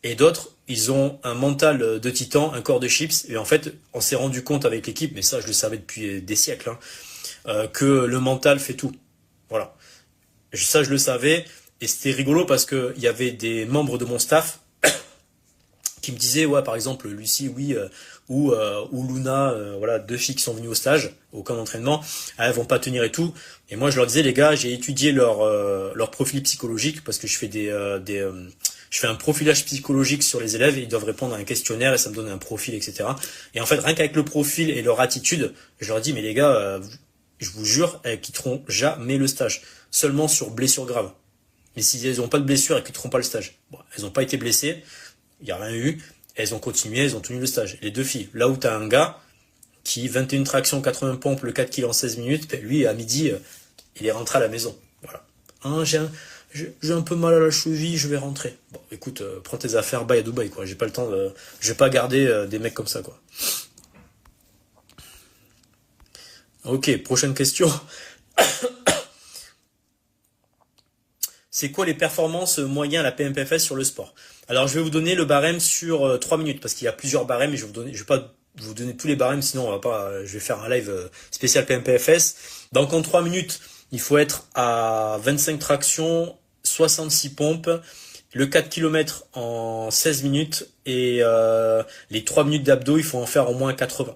Et d'autres, ils ont un mental de titan, un corps de chips. Et en fait, on s'est rendu compte avec l'équipe, mais ça je le savais depuis des siècles, que le mental fait tout. Voilà. Ça je le savais. Et c'était rigolo parce que il y avait des membres de mon staff qui me disaient, ouais, par exemple, Lucie, oui, ou Luna, voilà, 2 filles qui sont venues au stage, au camp d'entraînement, elles vont pas tenir et tout. Et moi, je leur disais, les gars, j'ai étudié leur profil psychologique parce que je fais je fais un profilage psychologique sur les élèves et ils doivent répondre à un questionnaire et ça me donne un profil, etc. Et en fait, rien qu'avec le profil et leur attitude, je leur dis, mais les gars, je vous jure, elles quitteront jamais le stage. Seulement sur blessure grave. Mais si elles n'ont pas de blessure, elles quitteront pas le stage. Bon, elles n'ont pas été blessées, il n'y a rien eu, elles ont continué, elles ont tenu le stage. Les 2 filles. Là où tu as un gars qui, 21 tractions, 80 pompes, le 4 kg en 16 minutes, ben lui, à midi, il est rentré à la maison. Voilà. Hein, j'ai un peu mal à la cheville, je vais rentrer. Bon, écoute, prends tes affaires, bye à Dubaï, quoi. J'ai pas le temps de, je vais pas garder des mecs comme ça, quoi. Ok, prochaine question. C'est quoi les performances moyennes à la PMPFS sur le sport? Alors, je vais vous donner le barème sur 3 minutes, parce qu'il y a plusieurs barèmes, et je vais pas vous donner tous les barèmes, sinon on va pas, je vais faire un live spécial PMPFS. Donc, en 3 minutes, il faut être à 25 tractions, 66 pompes, le 4 km en 16 minutes, et les 3 minutes d'abdos, il faut en faire au moins 80.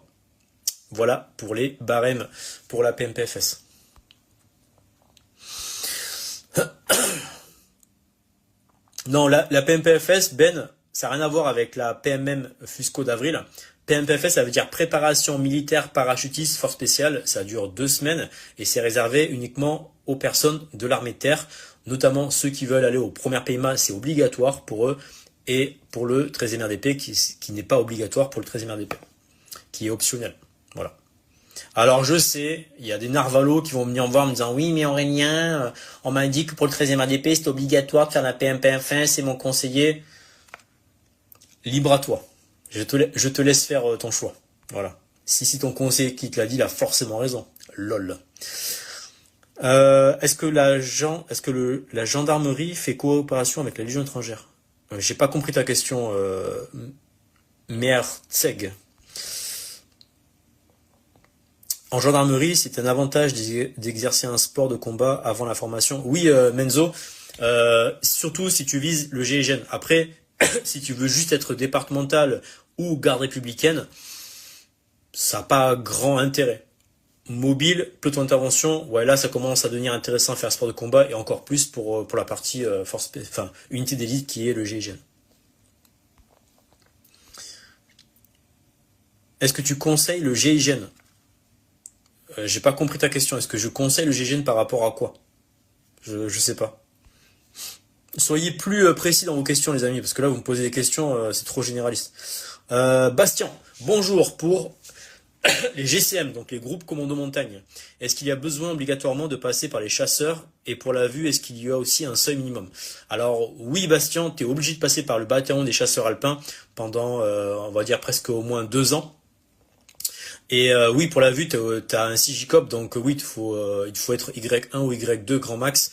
Voilà pour les barèmes pour la PMPFS. Non, la PMPFS, Ben, ça n'a rien à voir avec la PMM Fusco d'avril. PMPFS, ça veut dire préparation militaire parachutiste force spéciale. Ça dure 2 semaines et c'est réservé uniquement aux personnes de l'armée de terre, notamment ceux qui veulent aller au premier PMA, c'est obligatoire pour eux, et pour le 13e RDP qui n'est pas obligatoire pour le 13e RDP, qui est optionnel. Voilà. Alors je sais, il y a des narvalos qui vont venir me voir en me disant oui mais Aurélien, on m'a dit que pour le 13e ADP c'est obligatoire de faire la PMPF1, c'est mon conseiller. Libre à toi. Je te laisse faire ton choix. Voilà. Si ton conseiller qui te l'a dit, il a forcément raison. Lol. Est-ce que la gendarmerie fait coopération avec la Légion étrangère? J'ai pas compris ta question, Merzeg. En gendarmerie, c'est un avantage d'exercer un sport de combat avant la formation. Oui, Menzo, surtout si tu vises le GIGN. Après, si tu veux juste être départemental ou garde républicaine, ça n'a pas grand intérêt. Mobile, peloton d'intervention, ouais, là ça commence à devenir intéressant à faire sport de combat et encore plus pour la partie unité d'élite qui est le GIGN. Est-ce que tu conseilles le GIGN? J'ai pas compris ta question. Est-ce que je conseille le GIGN par rapport à quoi? Je sais pas. Soyez plus précis dans vos questions, les amis, parce que là, vous me posez des questions, c'est trop généraliste. Bastien, bonjour. Pour les GCM, donc les groupes commando montagne, est-ce qu'il y a besoin obligatoirement de passer par les chasseurs? Et pour la vue, est-ce qu'il y a aussi un seuil minimum? Alors oui, Bastien, tu es obligé de passer par le bataillon des chasseurs alpins pendant, on va dire, presque au moins 2 ans. Et oui, pour la vue, t'as un 6 JCOP, donc oui, il faut être Y1 ou Y2 grand max.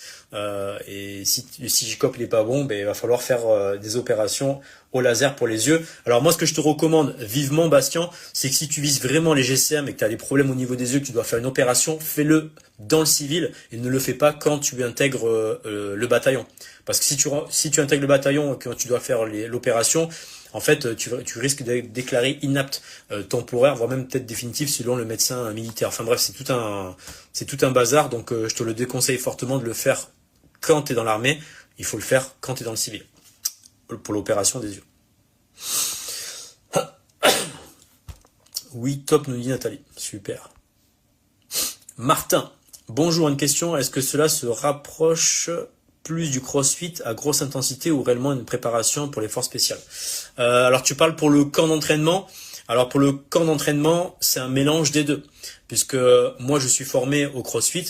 Et si le 6 JCOP il est pas bon, ben il va falloir faire des opérations au laser pour les yeux. Alors moi, ce que je te recommande vivement, Bastien, c'est que si tu vises vraiment les GCM et que tu as des problèmes au niveau des yeux, que tu dois faire une opération, fais-le dans le civil et ne le fais pas quand tu intègres le bataillon. Parce que si tu intègres le bataillon et que tu dois faire l'opération, en fait, tu risques de déclarer inapte temporaire, voire même peut-être définitif selon le médecin militaire. Enfin bref, c'est tout un bazar. Donc je te le déconseille fortement de le faire quand tu es dans l'armée. Il faut le faire quand tu es dans le civil pour l'opération des yeux. Oui, top, nous dit Nathalie. Super. Martin, bonjour, une question. Est-ce que cela se rapproche plus du crossfit à grosse intensité ou réellement une préparation pour les forces spéciales? Alors tu parles pour le camp d'entraînement. Alors pour le camp d'entraînement, c'est un mélange des deux. Puisque moi je suis formé au crossfit.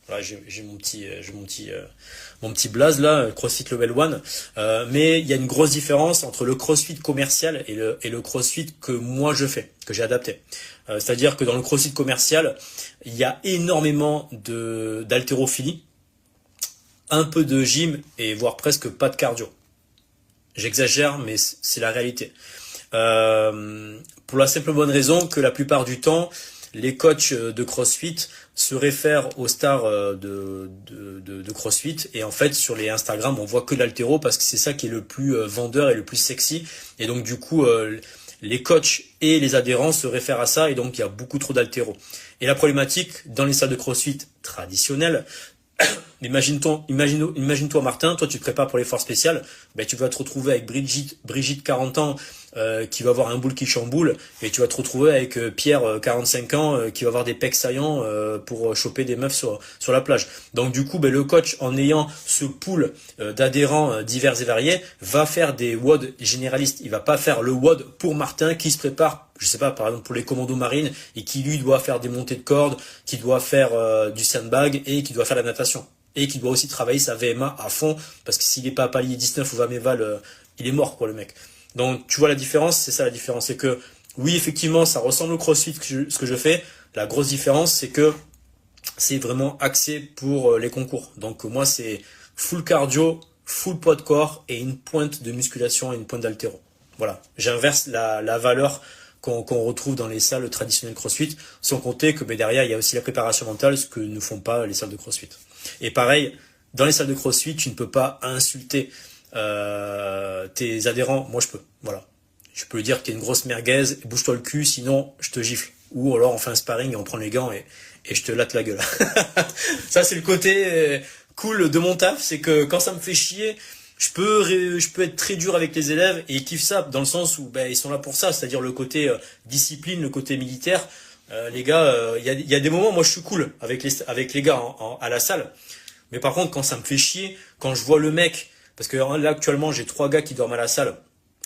Voilà, j'ai mon petit blaze là, CrossFit Level 1. Mais il y a une grosse différence entre le CrossFit commercial et le CrossFit que moi je fais, que j'ai adapté. C'est-à-dire que dans le CrossFit commercial, il y a énormément d'haltérophilie, un peu de gym et voire presque pas de cardio. J'exagère, mais c'est la réalité. Pour la simple bonne raison que la plupart du temps, les coachs de CrossFit se réfèrent aux stars de CrossFit et en fait sur les Instagram on voit que l'haltéro parce que c'est ça qui est le plus vendeur et le plus sexy et donc du coup les coachs et les adhérents se réfèrent à ça et donc il y a beaucoup trop d'haltéro. Et la problématique dans les salles de CrossFit traditionnelles, imagine-toi Martin, toi tu te prépares pour les forces spéciales, ben tu vas te retrouver avec Brigitte 40 ans qui va avoir un boule qui chamboule et tu vas te retrouver avec Pierre 45 ans qui va avoir des pecs saillants pour choper des meufs sur la plage. Donc du coup ben, le coach en ayant ce pool d'adhérents divers et variés va faire des WOD généralistes. Il va pas faire le WOD pour Martin qui se prépare, je sais pas, par exemple pour les commandos marines et qui lui doit faire des montées de cordes, qui doit faire du sandbag et qui doit faire la natation. Et qui doit aussi travailler sa VMA à fond, parce que s'il n'est pas à palier 19 ou Vaméval, il est mort quoi le mec. Donc tu vois la différence, c'est ça la différence, c'est que oui effectivement ça ressemble au CrossFit ce que je fais, la grosse différence c'est que c'est vraiment axé pour les concours. Donc moi c'est full cardio, full poids de corps et une pointe de musculation et une pointe d'haltéro. Voilà, j'inverse la valeur qu'on retrouve dans les salles traditionnelles CrossFit, sans compter que derrière il y a aussi la préparation mentale, ce que ne font pas les salles de CrossFit. Et pareil, dans les salles de CrossFit, tu ne peux pas insulter tes adhérents. Moi, je peux. Voilà. Je peux lui dire que t'es une grosse merguez, bouge-toi le cul, sinon je te gifle. Ou alors on fait un sparring et on prend les gants et je te latte la gueule. Ça, c'est le côté cool de mon taf, c'est que quand ça me fait chier, je peux être très dur avec les élèves et ils kiffent ça dans le sens où ben, ils sont là pour ça, c'est-à-dire le côté discipline, le côté militaire. Les gars, il y a des moments, moi je suis cool avec les gars à la salle. Mais par contre, quand ça me fait chier, quand je vois le mec, parce que là actuellement j'ai 3 gars qui dorment à la salle,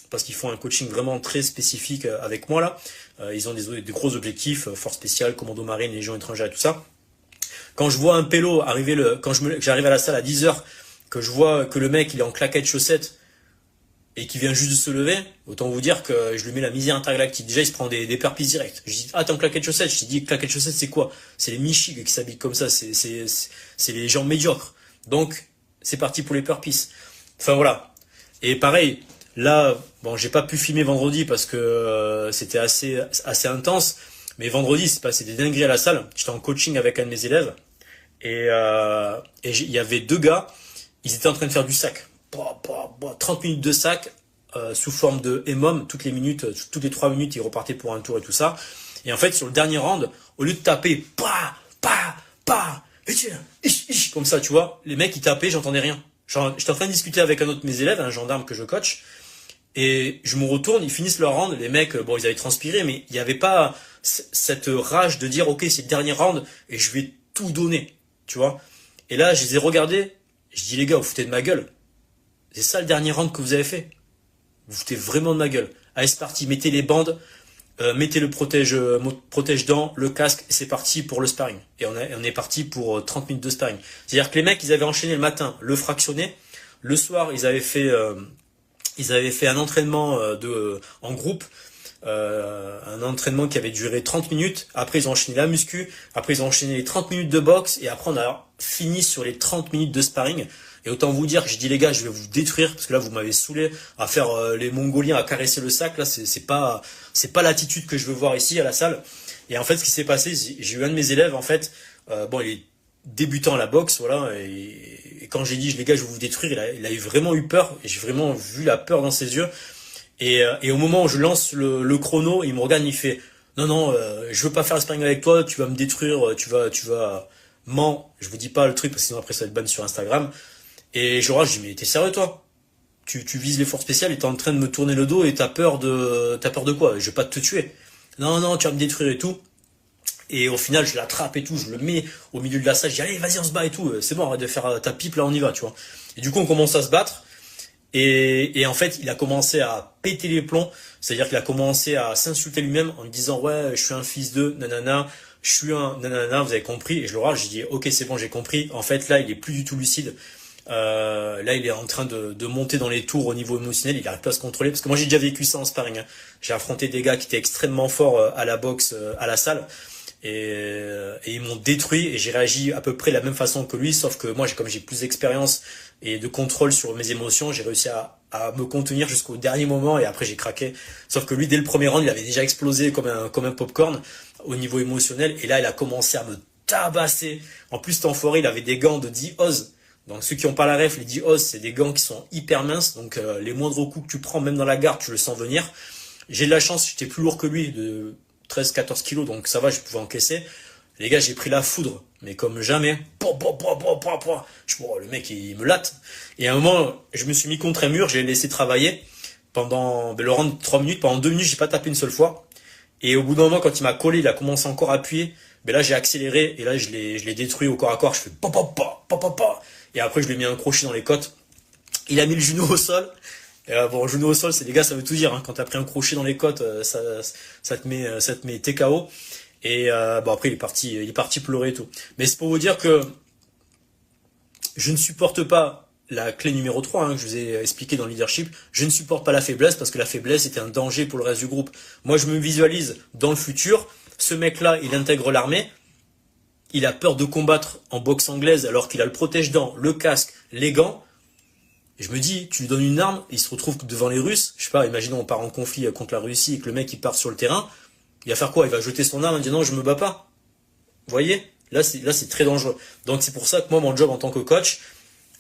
parce qu'ils font un coaching vraiment très spécifique avec moi là. Ils ont des gros objectifs, force spéciale, commando marine, légion étrangère et tout ça. Quand je vois un pélo arriver, j'arrive à la salle à 10h, que je vois que le mec il est en claquettes chaussettes, et qui vient juste de se lever, autant vous dire que je lui mets la misère intergalactique. Déjà, il se prend des burpees directs. Je dis, ah, t'es en claquettes chaussettes. Je dis, claquettes chaussettes, c'est quoi? C'est les michigs qui s'habillent comme ça. C'est les gens médiocres. Donc, c'est parti pour les burpees. Enfin, voilà. Et pareil, là, bon, j'ai pas pu filmer vendredi parce que c'était assez intense. Mais vendredi, c'est passé des dingueries à la salle. J'étais en coaching avec un de mes élèves. Et il y avait 2 gars. Ils étaient en train de faire du sac. 30 minutes de sac sous forme de EMOM, toutes les 3 minutes, ils repartaient pour un tour et tout ça. Et en fait, sur le dernier round, au lieu de taper, comme ça, tu vois, les mecs, ils tapaient, j'entendais rien. Genre, j'étais en train de discuter avec un autre de mes élèves, un gendarme que je coach, et je me retourne, ils finissent leur round, les mecs, bon, ils avaient transpiré, mais il n'y avait pas cette rage de dire, ok, c'est le dernier round, et je vais tout donner, tu vois. Et là, je les ai regardés, je dis, les gars, vous foutez de ma gueule. C'est ça le dernier round que vous avez fait. Vous foutez vraiment de ma gueule. Allez, c'est parti, mettez les bandes, mettez le protège-dents, le casque, et c'est parti pour le sparring. Et on est parti pour 30 minutes de sparring. C'est-à-dire que les mecs, ils avaient enchaîné le matin, le fractionné. Le soir, ils avaient fait un entraînement en groupe, un entraînement qui avait duré 30 minutes. Après, ils ont enchaîné la muscu. Après, ils ont enchaîné les 30 minutes de boxe. Et après, on a fini sur les 30 minutes de sparring. Et autant vous dire que j'ai dit les gars, je vais vous détruire parce que là vous m'avez saoulé à faire les Mongoliens, à caresser le sac. Là c'est pas l'attitude que je veux voir ici à la salle. Et en fait ce qui s'est passé, j'ai eu un de mes élèves en fait, bon il est débutant à la boxe, voilà, et quand j'ai dit les gars je vais vous détruire, il a eu vraiment eu peur, et j'ai vraiment vu la peur dans ses yeux. Et au moment où je lance le chrono, il me regarde, il fait non non, je veux pas faire le sparring avec toi, tu vas me détruire, tu vas je vous dis pas le truc parce que sinon après ça va être ban sur Instagram. Et je dis mais t'es sérieux toi? Tu vises les forces spéciales et t'es en train de me tourner le dos et t'as peur de quoi? Je vais pas te tuer. Non non, tu vas me détruire et tout. Et au final, je l'attrape et tout, je le mets au milieu de la salle, je dis allez, vas-y, on se bat et tout, c'est bon, arrête de faire ta pipe, là, on y va, tu vois. Et du coup, on commence à se battre, et en fait, il a commencé à péter les plombs, c'est-à-dire qu'il a commencé à s'insulter lui-même en me disant ouais, je suis un fils de nanana, je suis un nanana, vous avez compris, et je le râle, j'ai dit ok, c'est bon, j'ai compris. En fait, là, il est plus du tout lucide. Là, il est en train de monter dans les tours au niveau émotionnel, il n'arrive pas à se contrôler, parce que moi, j'ai déjà vécu ça en sparring, hein. J'ai affronté des gars qui étaient extrêmement forts à la boxe, à la salle, et ils m'ont détruit et j'ai réagi à peu près de la même façon que lui, sauf que moi comme j'ai plus d'expérience et de contrôle sur mes émotions, j'ai réussi à me contenir jusqu'au dernier moment et après j'ai craqué. Sauf que lui dès le premier round il avait déjà explosé comme un popcorn au niveau émotionnel et là il a commencé à me tabasser. En plus cet enfoiré il avait des gants de 10 Oz. Donc ceux qui ont pas la ref, les 10 Oz c'est des gants qui sont hyper minces, donc les moindres coups que tu prends même dans la garde tu le sens venir. J'ai de la chance, j'étais plus lourd que lui de 13-14 kilos, donc ça va, je pouvais encaisser. Les gars, j'ai pris la foudre, mais comme jamais. Le mec, il me latte. Et à un moment, je me suis mis contre un mur, j'ai laissé travailler pendant le round de 3 minutes. Pendant 2 minutes, j'ai pas tapé une seule fois. Et au bout d'un moment, quand il m'a collé, il a commencé encore à appuyer. Mais là, j'ai accéléré et là, je l'ai détruit au corps à corps. Je fais et après, je lui ai mis un crochet dans les côtes. Il a mis le genou au sol. Bon, genou au sol, c'est les gars, ça veut tout dire. Hein. Quand t'as pris un crochet dans les côtes, ça te met TKO. Et bon après, il est parti pleurer et tout. Mais c'est pour vous dire que je ne supporte pas la clé numéro 3 que je vous ai expliqué dans le leadership. Je ne supporte pas la faiblesse parce que la faiblesse était un danger pour le reste du groupe. Moi, je me visualise dans le futur. Ce mec-là, il intègre l'armée. Il a peur de combattre en boxe anglaise alors qu'il a le protège-dents, le casque, les gants. Et je me dis, tu lui donnes une arme, il se retrouve devant les Russes, je sais pas, imaginons on part en conflit contre la Russie et que le mec il part sur le terrain, il va faire quoi? Il va jeter son arme et dire non, je me bats pas. Vous voyez? Là c'est très dangereux. Donc c'est pour ça que moi mon job en tant que coach,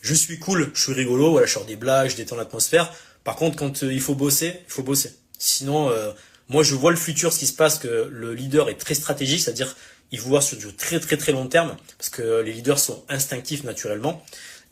je suis cool, je suis rigolo, voilà, je sors des blagues, je détends l'atmosphère. Par contre quand il faut bosser, il faut bosser. Sinon moi je vois le futur, ce qui se passe, que le leader est très stratégique, c'est-à-dire il faut voir sur du très très très long terme, parce que les leaders sont instinctifs naturellement.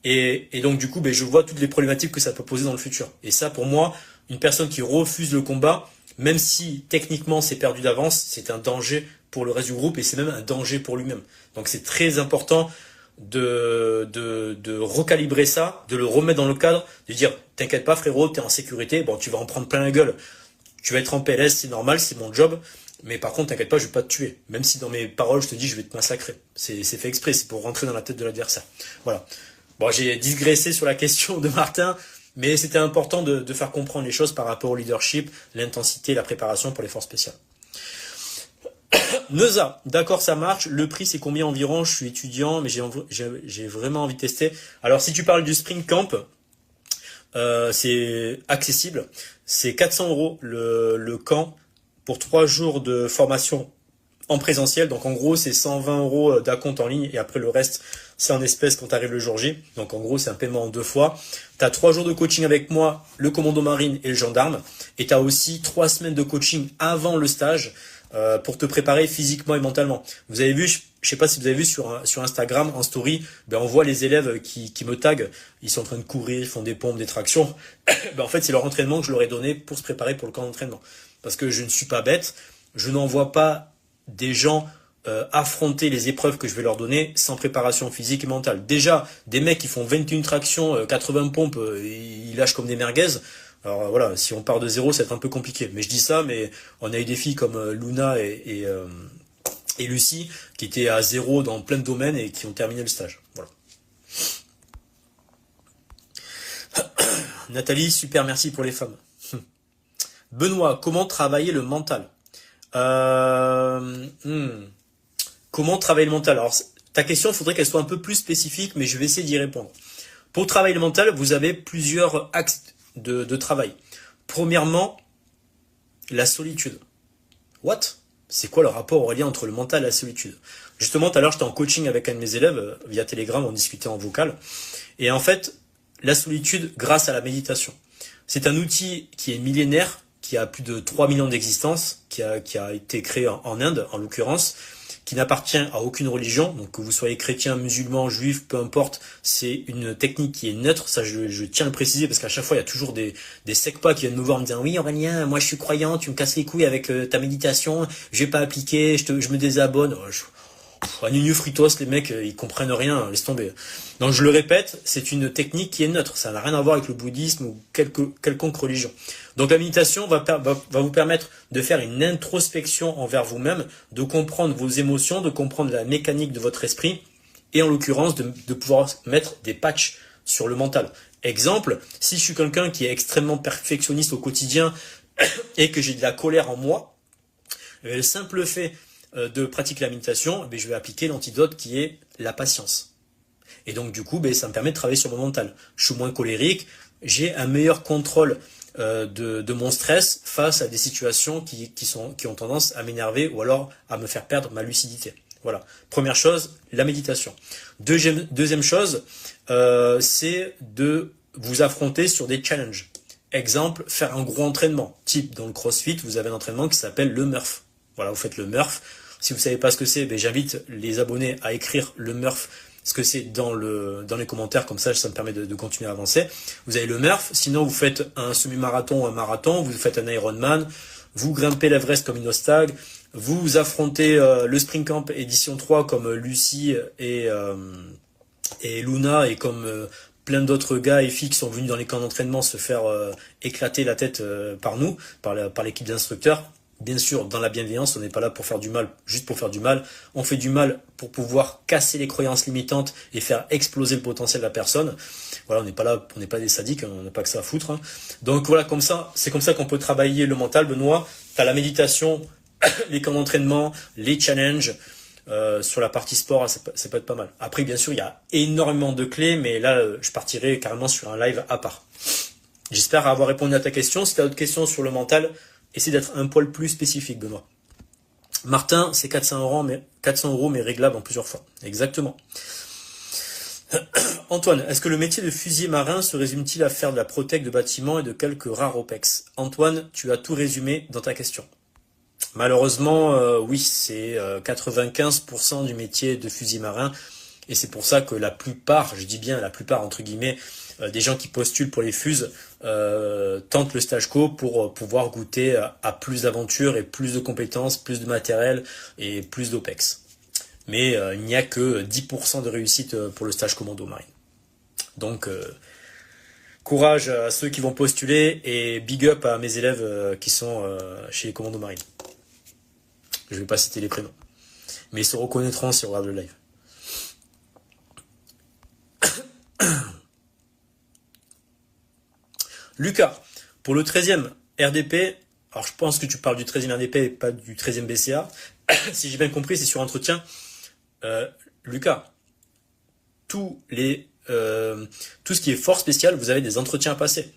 Et donc du coup, je vois toutes les problématiques que ça peut poser dans le futur. Et ça, pour moi, une personne qui refuse le combat, même si techniquement c'est perdu d'avance, c'est un danger pour le reste du groupe et c'est même un danger pour lui-même. Donc c'est très important de recalibrer ça, de le remettre dans le cadre, de dire t'inquiète pas frérot, t'es en sécurité, bon tu vas en prendre plein la gueule, tu vas être en PLS, c'est normal, c'est mon job, mais par contre t'inquiète pas, je vais pas te tuer. Même si dans mes paroles je te dis je vais te massacrer. C'est fait exprès, c'est pour rentrer dans la tête de l'adversaire. Voilà. Bon, j'ai digressé sur la question de Martin, mais c'était important de faire comprendre les choses par rapport au leadership, l'intensité, la préparation pour les forces spéciales. Neuza, d'accord, ça marche. Le prix, c'est combien environ? Je suis étudiant, mais j'ai vraiment envie de tester. Alors, si tu parles du Spring Camp, c'est accessible. C'est 400 € le camp pour 3 jours de formation en présentiel. Donc, en gros, c'est 120 € d'acompte en ligne et après le reste, c'est en espèces quand t'arrives le jour J. Donc, en gros, c'est un paiement en 2 fois. T'as 3 jours de coaching avec moi, le commando marine et le gendarme. Et t'as aussi 3 semaines de coaching avant le stage pour te préparer physiquement et mentalement. Vous avez vu, je sais pas si vous avez vu sur Instagram, en story, on voit les élèves qui me taguent. Ils sont en train de courir, ils font des pompes, des tractions. En fait, c'est leur entraînement que je leur ai donné pour se préparer pour le camp d'entraînement. Parce que je ne suis pas bête. Je n'envoie pas des gens affronter les épreuves que je vais leur donner sans préparation physique et mentale. Déjà, des mecs qui font 21 tractions, 80 pompes, ils lâchent comme des merguez. Alors voilà, si on part de zéro, c'est un peu compliqué. Mais je dis ça, mais on a eu des filles comme Luna et Lucie qui étaient à zéro dans plein de domaines et qui ont terminé le stage. Voilà. Nathalie, super, merci pour les femmes. Benoît, comment travailler le mental? Comment travailler le mental? Alors, ta question, il faudrait qu'elle soit un peu plus spécifique, mais je vais essayer d'y répondre. Pour travailler le mental, vous avez plusieurs axes de travail. Premièrement, la solitude. What? C'est quoi le rapport, Aurélien, entre le mental et la solitude? Justement, tout à l'heure, j'étais en coaching avec un de mes élèves, via Telegram, on discutait en vocal. Et en fait, la solitude grâce à la méditation. C'est un outil qui est millénaire, qui a plus de 3 millions d'existence, qui a été créé en Inde, en l'occurrence, qui n'appartient à aucune religion, donc que vous soyez chrétien, musulman, juif, peu importe, c'est une technique qui est neutre, ça je tiens à le préciser, parce qu'à chaque fois il y a toujours des secpas qui viennent me voir en me disant oui Aurélien, moi je suis croyant, tu me casses les couilles avec ta méditation, je vais pas appliquer, je me désabonne. À Nuno Fritos, les mecs, ils comprennent rien, laisse tomber. Donc je le répète, c'est une technique qui est neutre, ça n'a rien à voir avec le bouddhisme ou quelconque religion. Donc la méditation va vous permettre de faire une introspection envers vous-même, de comprendre vos émotions, de comprendre la mécanique de votre esprit, et en l'occurrence de pouvoir mettre des patchs sur le mental. Exemple, si je suis quelqu'un qui est extrêmement perfectionniste au quotidien et que j'ai de la colère en moi, le simple fait de pratiquer la méditation, je vais appliquer l'antidote qui est la patience. Et donc du coup, ça me permet de travailler sur mon mental. Je suis moins colérique, j'ai un meilleur contrôle de mon stress face à des situations qui ont tendance à m'énerver ou alors à me faire perdre ma lucidité. Voilà. Première chose, la méditation. Deuxième chose, c'est de vous affronter sur des challenges. Exemple, faire un gros entraînement. Type, dans le CrossFit, vous avez un entraînement qui s'appelle le Murph. Voilà, vous faites le Murph. Si vous savez pas ce que c'est, j'invite les abonnés à écrire le Murph, ce que c'est dans les commentaires, comme ça me permet de continuer à avancer. Vous avez le Murph, sinon vous faites un semi-marathon ou un marathon, vous faites un Ironman, vous grimpez l'Everest comme une ostag, vous affrontez le Spring Camp édition 3 comme Lucie et Luna et comme plein d'autres gars et filles qui sont venus dans les camps d'entraînement se faire éclater la tête par l'équipe d'instructeurs. Bien sûr, dans la bienveillance, on n'est pas là pour faire du mal, juste pour faire du mal. On fait du mal pour pouvoir casser les croyances limitantes et faire exploser le potentiel de la personne. Voilà, on n'est pas là, on n'est pas des sadiques, on n'a pas que ça à foutre. Donc voilà, c'est comme ça qu'on peut travailler le mental, Benoît. T'as la méditation, les camps d'entraînement, les challenges. Sur la partie sport, ça peut être pas mal. Après, bien sûr, il y a énormément de clés, mais là, je partirai carrément sur un live à part. J'espère avoir répondu à ta question. Si tu as d'autres questions sur le mental, essaie d'être un poil plus spécifique, Benoît. Martin, c'est 400 €, mais réglable en plusieurs fois. Exactement. Antoine, est-ce que le métier de fusilier marin se résume-t-il à faire de la protec de bâtiments et de quelques rares OPEX? Antoine, tu as tout résumé dans ta question. Malheureusement, oui, c'est 95% du métier de fusilier marin. Et c'est pour ça que la plupart, je dis bien la plupart entre guillemets, des gens qui postulent pour les fuses tentent le stage co pour pouvoir goûter à plus d'aventures et plus de compétences, plus de matériel et plus d'OPEX. Mais il n'y a que 10% de réussite pour le stage commando marine. Donc courage à ceux qui vont postuler et big up à mes élèves qui sont chez les commandos marines. Je ne vais pas citer les prénoms, mais ils se reconnaîtront si on regarde le live. Lucas, pour le 13e RDP, alors je pense que tu parles du 13e RDP et pas du 13e BCA. Si j'ai bien compris, c'est sur entretien. Lucas, tout ce qui est force spéciale, vous avez des entretiens à passer.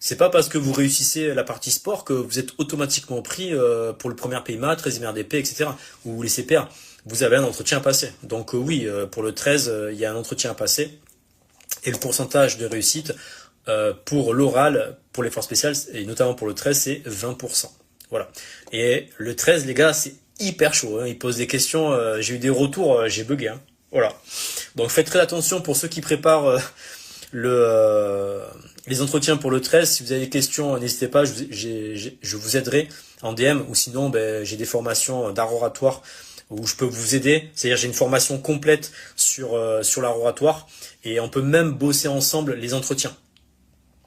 C'est pas parce que vous réussissez la partie sport que vous êtes automatiquement pris pour le premier PMA, 13e RDP, etc. ou les CPA. Vous avez un entretien à passer. Donc oui, pour le 13, il y a un entretien à passer. Et le pourcentage de réussite pour l'oral, pour les forces spéciales, et notamment pour le 13, c'est 20%. Voilà. Et le 13, les gars, c'est hyper chaud. Ils posent des questions. J'ai eu des retours, j'ai bugué. Voilà. Donc faites très attention pour ceux qui préparent les entretiens pour le 13. Si vous avez des questions, n'hésitez pas. Je vous aiderai en DM. Ou sinon, j'ai des formations d'art oratoire où je peux vous aider. C'est-à-dire j'ai une formation complète sur l'art oratoire. Et on peut même bosser ensemble les entretiens.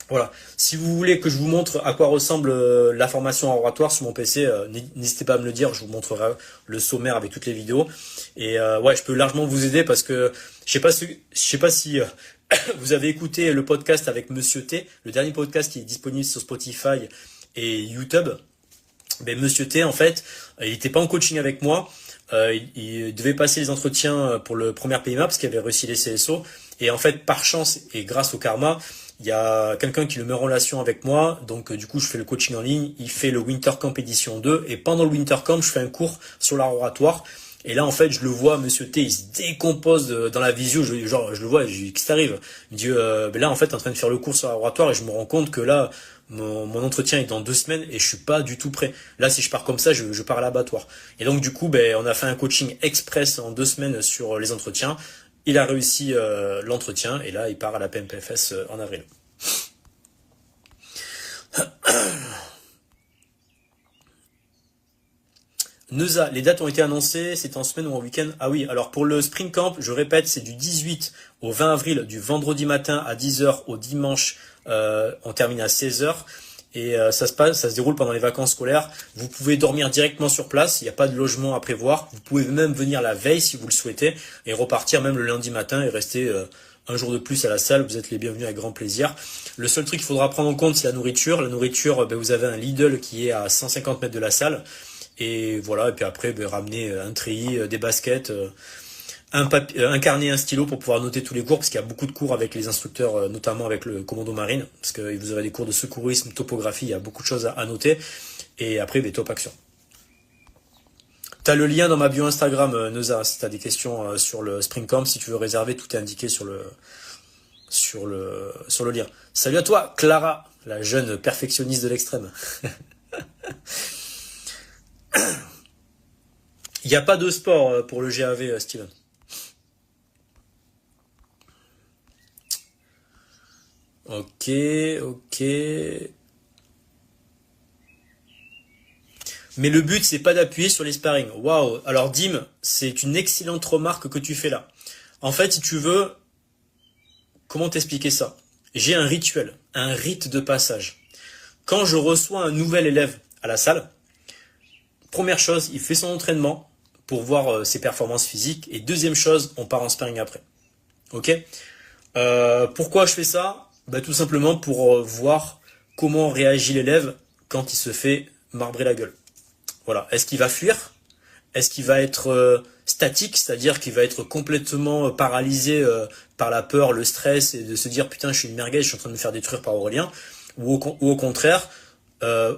Voilà. Si vous voulez que je vous montre à quoi ressemble la formation en oratoire sur mon PC, n'hésitez pas à me le dire. Je vous montrerai le sommaire avec toutes les vidéos. Et ouais, je peux largement vous aider parce que je sais pas si vous avez écouté le podcast avec Monsieur T, le dernier podcast qui est disponible sur Spotify et YouTube. Mais Monsieur T, en fait, il n'était pas en coaching avec moi. il devait passer les entretiens pour le premier PMA parce qu'il avait réussi les CSO. Et en fait, par chance et grâce au karma, il y a quelqu'un qui le met en relation avec moi. Donc du coup, je fais le coaching en ligne. Il fait le Winter Camp édition 2. Et pendant le Winter Camp, je fais un cours sur l'art oratoire. Et là, en fait, je le vois, Monsieur T, il se décompose dans la visio. Je le vois, je lui dis, qu'est-ce qui t'arrive? Il me dit, ben là, en fait, t'es en train de faire le cours sur l'art oratoire et je me rends compte que là, mon entretien est dans 2 semaines et je suis pas du tout prêt. Là, si je pars comme ça, je pars à l'abattoir. Et donc, du coup, ben, on a fait un coaching express en 2 semaines sur les entretiens. Il a réussi l'entretien et là, il part à la PMPFS en avril. Neuza, les dates ont été annoncées, c'est en semaine ou en week-end? Ah oui, alors pour le Spring Camp, je répète, c'est du 18 au 20 avril, du vendredi matin à 10h au dimanche, on termine à 16h. Et ça se déroule pendant les vacances scolaires. Vous pouvez dormir directement sur place, il n'y a pas de logement à prévoir. Vous pouvez même venir la veille si vous le souhaitez et repartir même le lundi matin et rester un jour de plus à la salle. Vous êtes les bienvenus avec grand plaisir. Le seul truc qu'il faudra prendre en compte, c'est la nourriture. La nourriture, ben, vous avez un Lidl qui est à 150 mètres de la salle. Et voilà, et puis après, ben, ramener un treillis, des baskets, un carnet, un stylo pour pouvoir noter tous les cours, parce qu'il y a beaucoup de cours avec les instructeurs, notamment avec le commando marine, parce que vous avez des cours de secourisme, topographie, il y a beaucoup de choses à noter. Et après, ben, top action. T'as le lien dans ma bio Instagram, Neuza, si t'as des questions sur le Spring Camp, si tu veux réserver, tout est indiqué sur le lien. Salut à toi, Clara, la jeune perfectionniste de l'extrême. Il n'y a pas de sport pour le GAV, Steven. Ok, ok. Mais le but, c'est pas d'appuyer sur les sparring. Waouh. Alors, Dim, c'est une excellente remarque que tu fais là. En fait, si tu veux, comment t'expliquer ça? J'ai un rituel, un rite de passage. Quand je reçois un nouvel élève à la salle, première chose, il fait son entraînement pour voir ses performances physiques. Et deuxième chose, on part en sparring après. Ok? Pourquoi je fais ça? Bah, tout simplement pour voir comment réagit l'élève quand il se fait marbrer la gueule. Voilà. Est-ce qu'il va fuir? Est-ce qu'il va être statique, c'est-à-dire qu'il va être complètement paralysé par la peur, le stress et de se dire putain je suis une merguez, je suis en train de me faire détruire par Aurélien, ou au contraire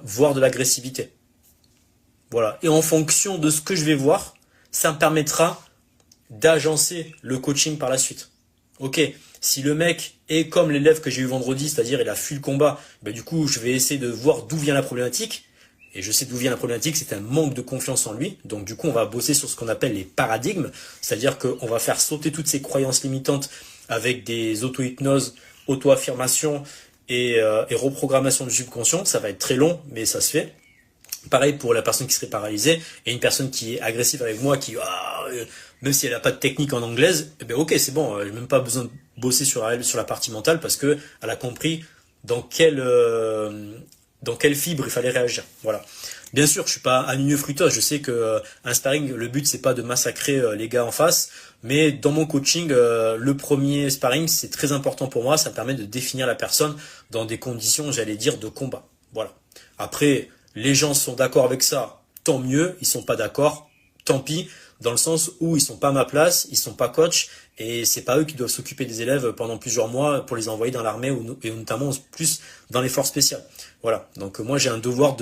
voir de l'agressivité. Voilà. Et en fonction de ce que je vais voir, ça me permettra d'agencer le coaching par la suite. Ok, si le mec est comme l'élève que j'ai eu vendredi, c'est-à-dire il a fui le combat, ben du coup je vais essayer de voir d'où vient la problématique. Et je sais d'où vient la problématique, c'est un manque de confiance en lui. Donc du coup on va bosser sur ce qu'on appelle les paradigmes, c'est-à-dire qu'on va faire sauter toutes ces croyances limitantes avec des auto-hypnoses, auto-affirmations et reprogrammation du subconscient. Ça va être très long, mais ça se fait. Pareil pour la personne qui serait paralysée et une personne qui est agressive avec moi, qui même si elle n'a pas de technique en anglaise, eh ben ok c'est bon, j'ai même pas besoin de bosser sur elle sur la partie mentale parce que elle a compris dans quelle fibre il fallait réagir. Voilà. Bien sûr, je suis pas un unieux fructose. Je sais que un sparring, le but c'est pas de massacrer les gars en face, mais dans mon coaching, le premier sparring c'est très important pour moi. Ça permet de définir la personne dans des conditions, j'allais dire, de combat. Voilà. Après, les gens sont d'accord avec ça, tant mieux. Ils sont pas d'accord, tant pis. Dans le sens où ils sont pas à ma place, ils sont pas coach et c'est pas eux qui doivent s'occuper des élèves pendant plusieurs mois pour les envoyer dans l'armée et notamment plus dans les forces spéciales. Voilà. Donc moi j'ai un devoir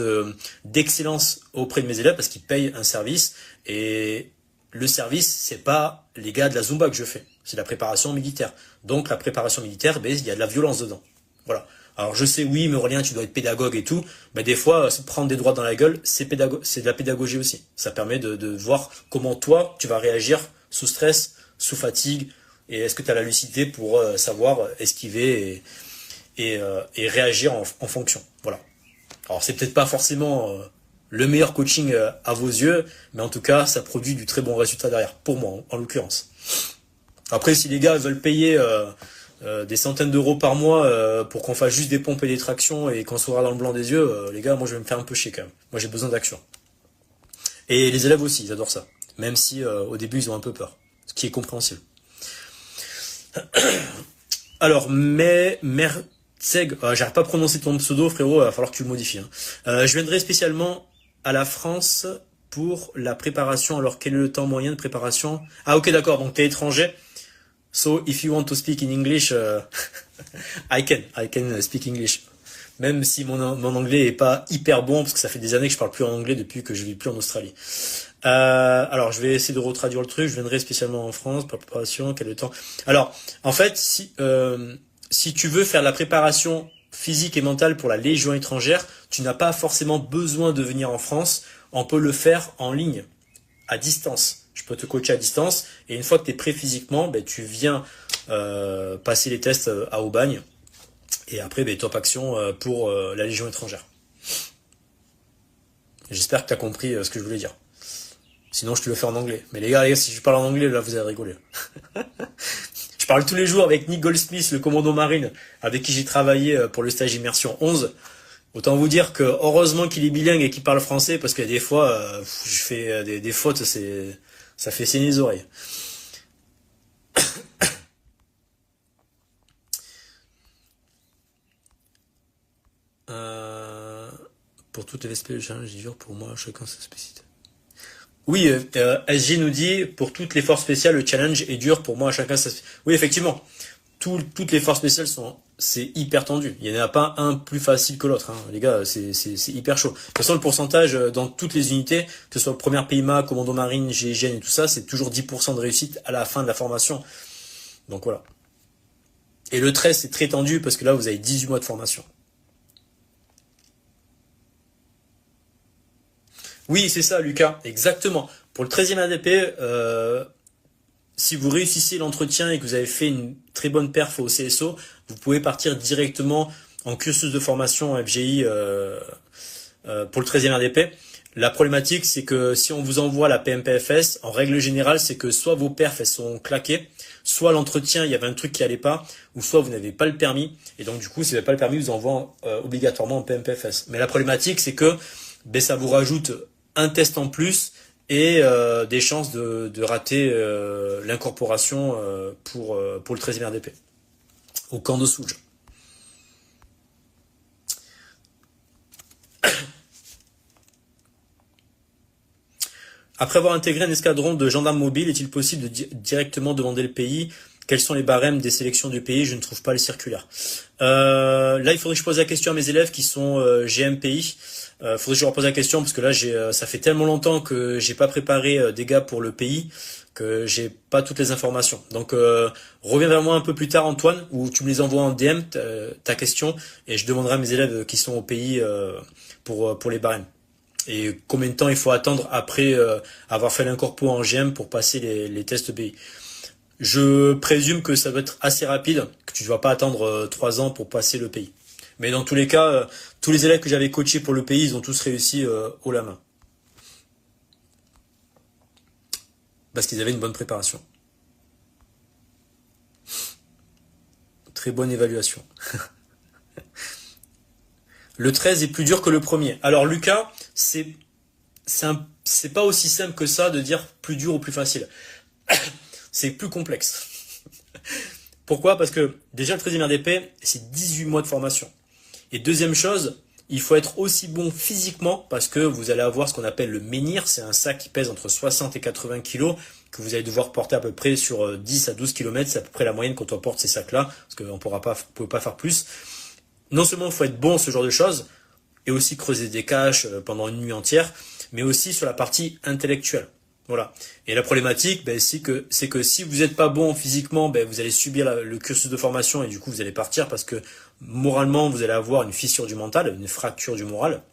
d'excellence auprès de mes élèves parce qu'ils payent un service et le service c'est pas les gars de la Zumba que je fais, c'est la préparation militaire. Donc la préparation militaire, ben il y a de la violence dedans. Voilà. Alors je sais, oui, mais Aurélien, tu dois être pédagogue et tout. Mais des fois, se prendre des droits dans la gueule, c'est de la pédagogie aussi. Ça permet de voir comment toi, tu vas réagir sous stress, sous fatigue, et est-ce que tu as la lucidité pour savoir esquiver et réagir en fonction. Voilà. Alors c'est peut-être pas forcément le meilleur coaching à vos yeux, mais en tout cas, ça produit du très bon résultat derrière, pour moi, en l'occurrence. Après, si les gars veulent payer des centaines d'euros par mois pour qu'on fasse juste des pompes et des tractions et qu'on soit dans le blanc des yeux, les gars, moi je vais me faire un peu chier quand même. Moi j'ai besoin d'action. Et les élèves aussi, ils adorent ça. Même si au début ils ont un peu peur. Ce qui est compréhensible. Alors, Mertzeg, j'arrive pas à prononcer ton pseudo frérot, il va falloir que tu le modifies. Je viendrai spécialement à la France pour la préparation. Alors, quel est le temps moyen de préparation? Ah, ok, d'accord. Donc, t'es étranger. So, if you want to speak in English, I can speak English. Même si mon anglais est pas hyper bon, parce que ça fait des années que je parle plus en anglais depuis que je vis plus en Australie. Alors, je vais essayer de retraduire le truc. Je viendrai spécialement en France pour la préparation. Quel est le temps? Alors, en fait, si tu veux faire la préparation physique et mentale pour la Légion étrangère, tu n'as pas forcément besoin de venir en France. On peut le faire en ligne, à distance. Je peux te coacher à distance. Et une fois que tu es prêt physiquement, ben, tu viens passer les tests à Aubagne. Et après, ben, top action pour la Légion étrangère. J'espère que tu as compris ce que je voulais dire. Sinon, je te le fais en anglais. Mais les gars, si je parle en anglais, là, vous allez rigoler. Je parle tous les jours avec Nick Goldsmith, le commando marine, avec qui j'ai travaillé pour le stage Immersion 11. Autant vous dire que heureusement qu'il est bilingue et qu'il parle français, parce que des fois, je fais des fautes, ça fait saigner les oreilles. Euh, pour toutes les SP, le challenge est dur pour moi, chacun sa spécificité. Oui, SG nous dit, pour toutes les forces spéciales, le challenge est dur pour moi, chacun sa spécificité. Oui, effectivement. Toutes les forces spéciales c'est hyper tendu. Il n'y en a pas un plus facile que l'autre, hein. Les gars, c'est hyper chaud. De toute façon, le pourcentage dans toutes les unités, que ce soit première PIMA, commando marine, GIGN et tout ça, c'est toujours 10% de réussite à la fin de la formation. Donc voilà. Et le 13, c'est très tendu parce que là, vous avez 18 mois de formation. Oui, c'est ça, Lucas. Exactement. Pour le 13e ADP, si vous réussissez l'entretien et que vous avez fait une très bonne perf au CSO, vous pouvez partir directement en cursus de formation FGI pour le 13e RDP. La problématique, c'est que si on vous envoie la PMPFS, en règle générale, c'est que soit vos perfs elles sont claquées, soit l'entretien, il y avait un truc qui allait pas, ou soit vous n'avez pas le permis. Et donc du coup, si vous n'avez pas le permis, vous envoie obligatoirement en PMPFS. Mais la problématique, c'est que ben, ça vous rajoute un test en plus et des chances de rater l'incorporation pour le 13e RDP au camp de Souge. Après avoir intégré un escadron de gendarmes mobiles, est-il possible de directement demander le pays? Quels sont les barèmes des sélections du pays? Je ne trouve pas les circulaires. Là, il faudrait que je pose la question à mes élèves qui sont GMPI. Faudrait que je leur pose la question parce que là, ça fait tellement longtemps que j'ai pas préparé des gars pour le pays que j'ai pas toutes les informations. Donc, reviens vers moi un peu plus tard, Antoine, ou tu me les envoies en DM ta question et je demanderai à mes élèves qui sont au pays pour les barèmes. Et combien de temps il faut attendre après avoir fait l'incorpo en GM pour passer les tests BI. Je présume que ça doit être assez rapide, que tu ne vas pas attendre 3 ans pour passer le pays. Mais dans tous les cas, tous les élèves que j'avais coachés pour le pays, ils ont tous réussi haut la main. Parce qu'ils avaient une bonne préparation. Très bonne évaluation. Le 13 est plus dur que le premier. Alors Lucas, c'est pas aussi simple que ça de dire plus dur ou plus facile. C'est plus complexe. Pourquoi? Parce que déjà le 13e RDP, c'est 18 mois de formation. Et deuxième chose, il faut être aussi bon physiquement parce que vous allez avoir ce qu'on appelle le menhir. C'est un sac qui pèse entre 60 et 80 kilos que vous allez devoir porter à peu près sur 10 à 12 km. C'est à peu près la moyenne quand on porte ces sacs-là parce qu'on ne peut pas faire plus. Non seulement il faut être bon ce genre de choses et aussi creuser des caches pendant une nuit entière, mais aussi sur la partie intellectuelle. Voilà. Et la problématique, ben, c'est que si vous n'êtes pas bon physiquement, ben, vous allez subir le cursus de formation et du coup vous allez partir parce que moralement vous allez avoir une fissure du mental, une fracture du moral.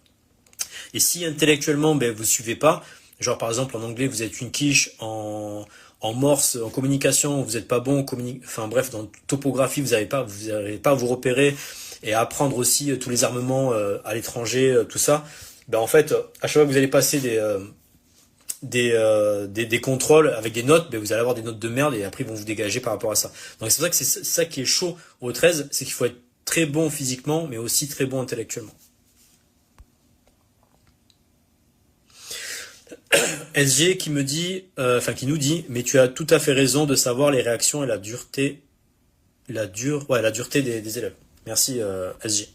Et si intellectuellement ben, vous suivez pas, genre par exemple en anglais vous êtes une quiche, en morse, en communication vous n'êtes pas bon, enfin bref dans topographie vous n'arrivez pas à vous repérer et à apprendre aussi tous les armements à l'étranger, tout ça. Ben en fait à chaque fois que vous allez passer des contrôles avec des notes, ben vous allez avoir des notes de merde et après ils vont vous dégager par rapport à ça. Donc c'est pour ça que c'est ça qui est chaud au 13, c'est qu'il faut être très bon physiquement mais aussi très bon intellectuellement. SG qui me dit, qui nous dit, mais tu as tout à fait raison de savoir les réactions et la dureté des élèves. Merci SG.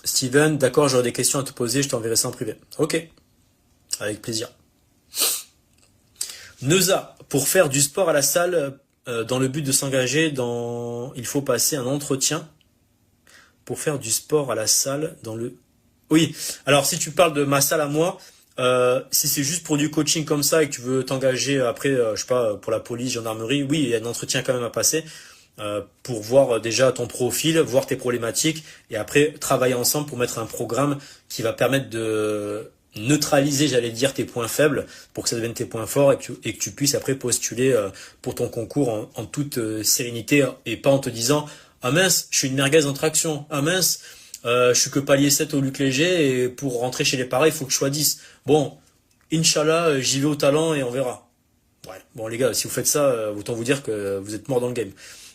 Steven, d'accord, j'aurai des questions à te poser, je t'enverrai ça en privé. Ok, avec plaisir. Neuza, pour faire du sport à la salle, dans le but de s'engager il faut passer un entretien pour faire du sport à la salle dans le... Oui, alors si tu parles de ma salle à moi, si c'est juste pour du coaching comme ça et que tu veux t'engager après, je sais pas, pour la police, gendarmerie, oui, il y a un entretien quand même à passer pour voir déjà ton profil, voir tes problématiques et après travailler ensemble pour mettre un programme qui va permettre de neutraliser, j'allais dire, tes points faibles pour que ça devienne tes points forts et que tu puisses après postuler pour ton concours en toute sérénité et pas en te disant ah mince, je suis une merguez en traction, ah mince, je suis que palier 7 au Luc Léger et pour rentrer chez les pareils, il faut que je sois 10. Bon, Inch'Allah, j'y vais au talent et on verra. Ouais. Bon les gars, si vous faites ça, autant vous dire que vous êtes mort dans le game.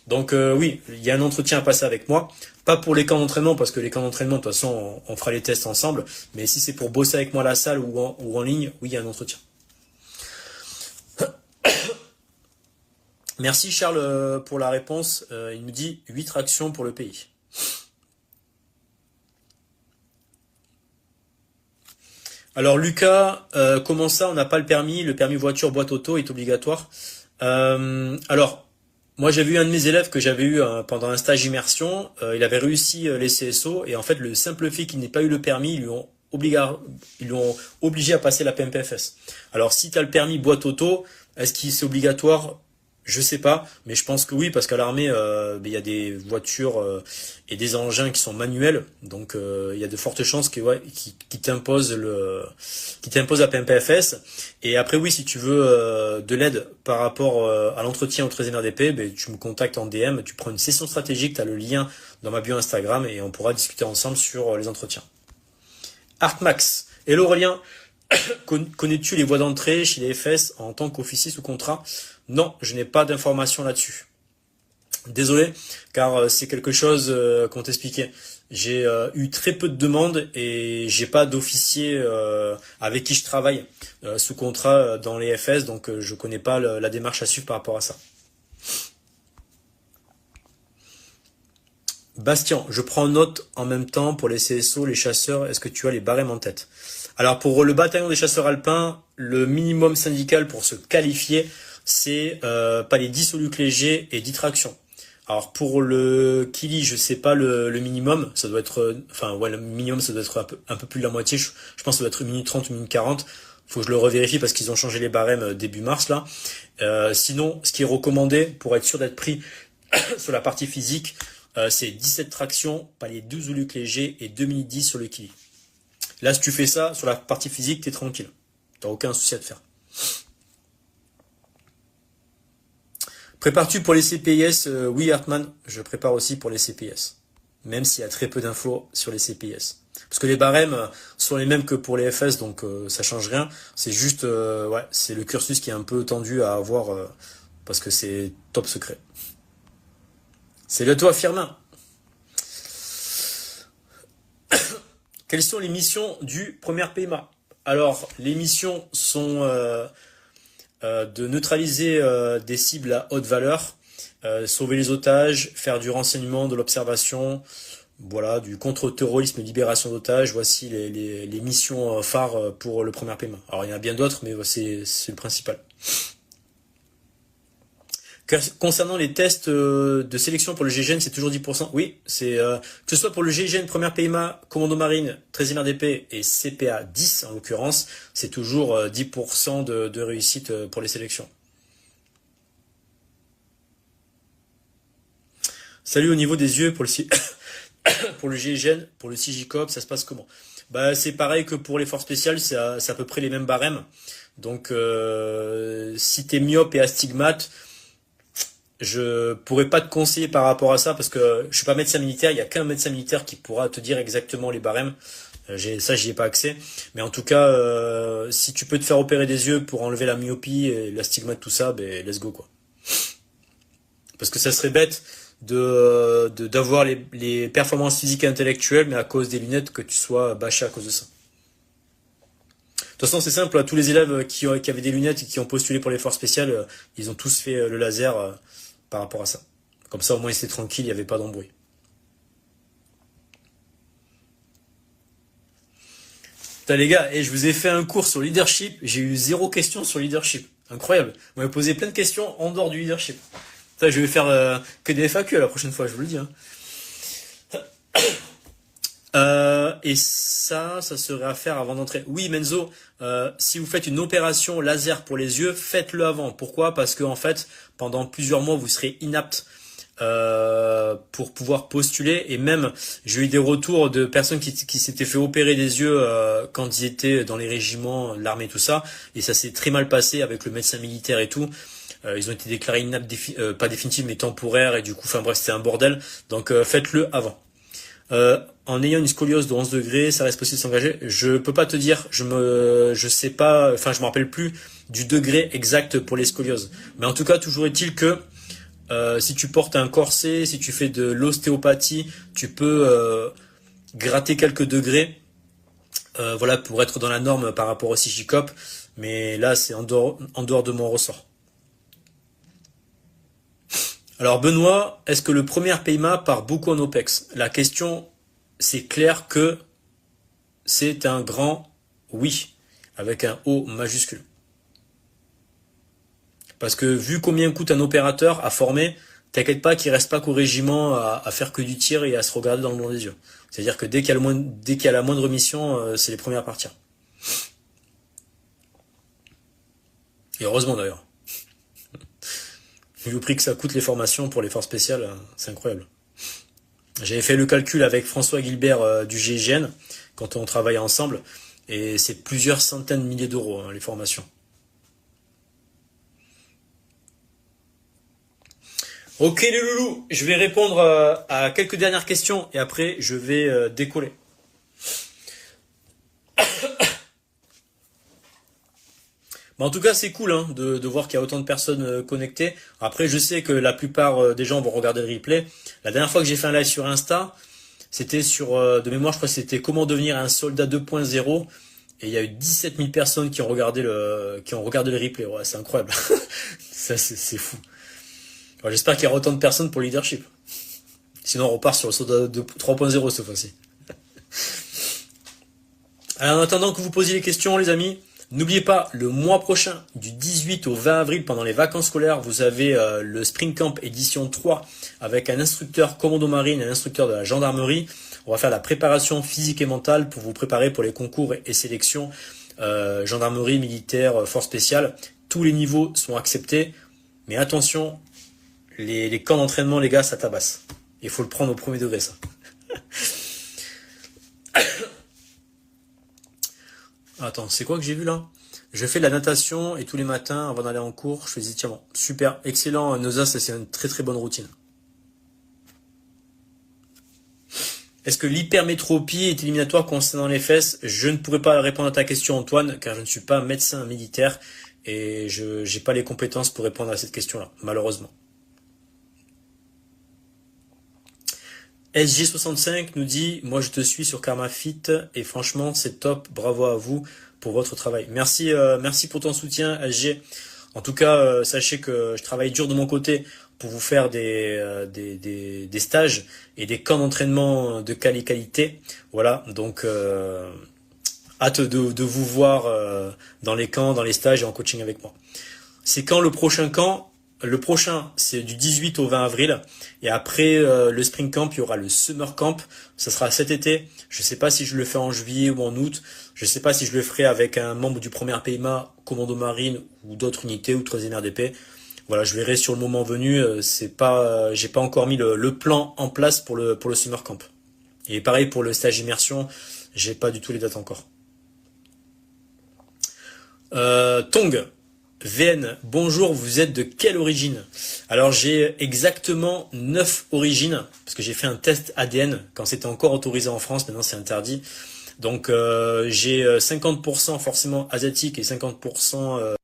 Donc oui, il y a un entretien à passer avec moi. Pas pour les camps d'entraînement, parce que les camps d'entraînement, de toute façon, on fera les tests ensemble. Mais si c'est pour bosser avec moi à la salle ou en ligne, oui, il y a un entretien. Merci Charles pour la réponse. Il me dit 8 tractions pour le pays. Alors Lucas, comment ça on n'a pas le permis? Le permis voiture boîte auto est obligatoire. Alors, moi j'avais eu un de mes élèves que j'avais eu pendant un stage immersion. Il avait réussi les CSO et en fait le simple fait qu'il n'ait pas eu le permis, ils lui ont obligé à passer la PMPFS. Alors si tu as le permis boîte auto, est-ce que c'est obligatoire? Je sais pas, mais je pense que oui, parce qu'à l'armée, il y a des voitures et des engins qui sont manuels, donc il y a de fortes chances qui t'imposent la PMPFS. Et après oui, si tu veux de l'aide par rapport à l'entretien au 13e RDP, ben, tu me contactes en DM, tu prends une session stratégique, tu as le lien dans ma bio Instagram et on pourra discuter ensemble sur les entretiens. Artmax, hello Aurélien, connais-tu les voies d'entrée chez les FS en tant qu'officier sous contrat? Non, je n'ai pas d'informations là-dessus. Désolé, car c'est quelque chose qu'on t'expliquait. J'ai eu très peu de demandes et j'ai pas d'officier avec qui je travaille sous contrat dans les FS, donc je connais pas la démarche à suivre par rapport à ça. Bastien, je prends note en même temps pour les CSO, les chasseurs, est-ce que tu as les barèmes en tête? Alors pour le bataillon des chasseurs alpins, le minimum syndical pour se qualifier, c'est pas les 10 au Luc Léger et 10 tractions. Alors pour le Kili, je sais pas le minimum, ça doit être, le minimum ça doit être un peu plus de la moitié, je pense que ça doit être 1 minute 30, 1 minute 40. Faut que je le revérifie parce qu'ils ont changé les barèmes début mars là. Sinon, ce qui est recommandé pour être sûr d'être pris sur la partie physique, c'est 17 tractions, palier 12 au Luc Léger et 2 minutes 10 sur le Kili. Là, si tu fais ça, sur la partie physique, t'es tranquille. T'as aucun souci à te faire. Prépares-tu pour les CPIS? Oui, Hartmann, je prépare aussi pour les CPIS. Même s'il y a très peu d'infos sur les CPIS. Parce que les barèmes sont les mêmes que pour les FS, donc ça change rien. C'est juste, c'est le cursus qui est un peu tendu à avoir, parce que c'est top secret. C'est le toi, Firmin. Quelles sont les missions du premier PMA? Alors, les missions sont de neutraliser des cibles à haute valeur, sauver les otages, faire du renseignement, de l'observation, voilà, du contre-terrorisme et libération d'otages. Voici les missions phares pour le premier PMA. Alors, il y en a bien d'autres, mais c'est le principal. Concernant les tests de sélection pour le GIGN, c'est toujours 10%. Oui, c'est que ce soit pour le GIGN, première PMA, commando marine, 13e RDP et CPA 10 en l'occurrence, c'est toujours 10% de réussite pour les sélections. Salut, au niveau des yeux pour pour le GIGN, pour le CIGICOP, ça se passe comment? Bah c'est pareil que pour les forces spéciales, c'est à peu près les mêmes barèmes. Donc si t'es myope et astigmate, je pourrais pas te conseiller par rapport à ça parce que je suis pas médecin militaire, il y a qu'un médecin militaire qui pourra te dire exactement les barèmes. J'y ai pas accès. Mais en tout cas, si tu peux te faire opérer des yeux pour enlever la myopie et l'astigmate, tout ça, ben let's go quoi. Parce que ça serait bête d'avoir les performances physiques et intellectuelles, mais à cause des lunettes que tu sois bâché à cause de ça. De toute façon, c'est simple, tous les élèves qui avaient des lunettes et qui ont postulé pour les forces spéciales, ils ont tous fait le laser par rapport à ça. Comme ça, au moins, ils étaient tranquilles, il n'y avait pas d'embrouille. Putain les gars, et je vous ai fait un cours sur leadership, j'ai eu 0 question sur leadership. Incroyable. Vous m'avez posé plein de questions en dehors du leadership. Putain, je vais faire que des FAQ la prochaine fois, je vous le dis. Hein. Et ça serait à faire avant d'entrer. Oui, Menzo, si vous faites une opération laser pour les yeux, faites-le avant. Pourquoi? Parce que en fait, pendant plusieurs mois, vous serez inapte pour pouvoir postuler. Et même, j'ai eu des retours de personnes qui s'étaient fait opérer des yeux quand ils étaient dans les régiments, l'armée, tout ça. Et ça s'est très mal passé avec le médecin militaire et tout. Ils ont été déclarés inaptes, pas définitifs, mais temporaires. Et du coup, enfin bref, c'était un bordel. Donc faites-le avant. En ayant une scoliose de 11 degrés, ça reste possible de s'engager. Je peux pas te dire, je sais pas, enfin je me rappelle plus du degré exact pour les scolioses. Mais en tout cas, toujours est-il que si tu portes un corset, si tu fais de l'ostéopathie, tu peux gratter quelques degrés, voilà, pour être dans la norme par rapport au CIGICOP. Mais là, c'est en dehors de mon ressort. Alors Benoît, est-ce que le premier PMA part beaucoup en OPEX? La question, c'est clair que c'est un grand oui, avec un O majuscule. Parce que vu combien coûte un opérateur à former, t'inquiète pas qu'il reste pas qu'au régiment à faire que du tir et à se regarder dans le blanc des yeux. C'est-à-dire que dès qu'il y a la moindre mission, c'est les premiers à partir. Et heureusement d'ailleurs. Vu le prix que ça coûte les formations pour les forces spéciales, c'est incroyable. J'avais fait le calcul avec François Gilbert du GIGN, quand on travaillait ensemble, et c'est plusieurs centaines de milliers d'euros, hein, les formations. Ok les loulous, je vais répondre à quelques dernières questions, et après je vais décoller. Mais en tout cas, c'est cool hein, de voir qu'il y a autant de personnes connectées. Après, je sais que la plupart des gens vont regarder le replay. La dernière fois que j'ai fait un live sur Insta, c'était sur, de mémoire, je crois que c'était comment devenir un soldat 2.0. Et il y a eu 17 000 personnes qui ont regardé le replay. Ouais, c'est incroyable. Ça, c'est fou. Alors, j'espère qu'il y aura autant de personnes pour le leadership. Sinon, on repart sur le soldat 3.0 cette fois-ci. Alors, en attendant que vous posiez les questions, les amis, n'oubliez pas, le mois prochain, du 18 au 20 avril, pendant les vacances scolaires, vous avez le Spring Camp édition 3 avec un instructeur commando marine et un instructeur de la gendarmerie. On va faire la préparation physique et mentale pour vous préparer pour les concours et sélections gendarmerie, militaire, force spéciale. Tous les niveaux sont acceptés, mais attention, les camps d'entraînement, les gars, ça tabasse. Il faut le prendre au premier degré, ça. Attends, c'est quoi que j'ai vu là? Je fais de la natation et tous les matins, avant d'aller en cours, je fais des étirements. Super, excellent, Noza, c'est une très très bonne routine. Est-ce que l'hypermétropie est éliminatoire concernant les fesses? Je ne pourrais pas répondre à ta question, Antoine, car je ne suis pas médecin militaire et je n'ai pas les compétences pour répondre à cette question-là, malheureusement. SG65 nous dit, moi je te suis sur KarmaFit et franchement c'est top, bravo à vous pour votre travail. Merci, merci pour ton soutien SG. En tout cas, sachez que je travaille dur de mon côté pour vous faire des stages et des camps d'entraînement de qualité. Voilà, donc hâte de vous voir dans les camps, dans les stages et en coaching avec moi. C'est quand le prochain camp? Le prochain, c'est du 18 au 20 avril. Et après le Spring Camp, il y aura le Summer Camp. Ça sera cet été. Je ne sais pas si je le fais en juillet ou en août. Je ne sais pas si je le ferai avec un membre du premier PMA, commando marine ou d'autres unités ou 3e RDP. Voilà, je verrai sur le moment venu. J'ai pas encore mis le plan en place pour le Summer Camp. Et pareil pour le stage immersion, j'ai pas du tout les dates encore. Tong. VN, bonjour, vous êtes de quelle origine? Alors j'ai exactement 9 origines, parce que j'ai fait un test ADN quand c'était encore autorisé en France, maintenant c'est interdit. Donc j'ai 50% forcément asiatique et 50%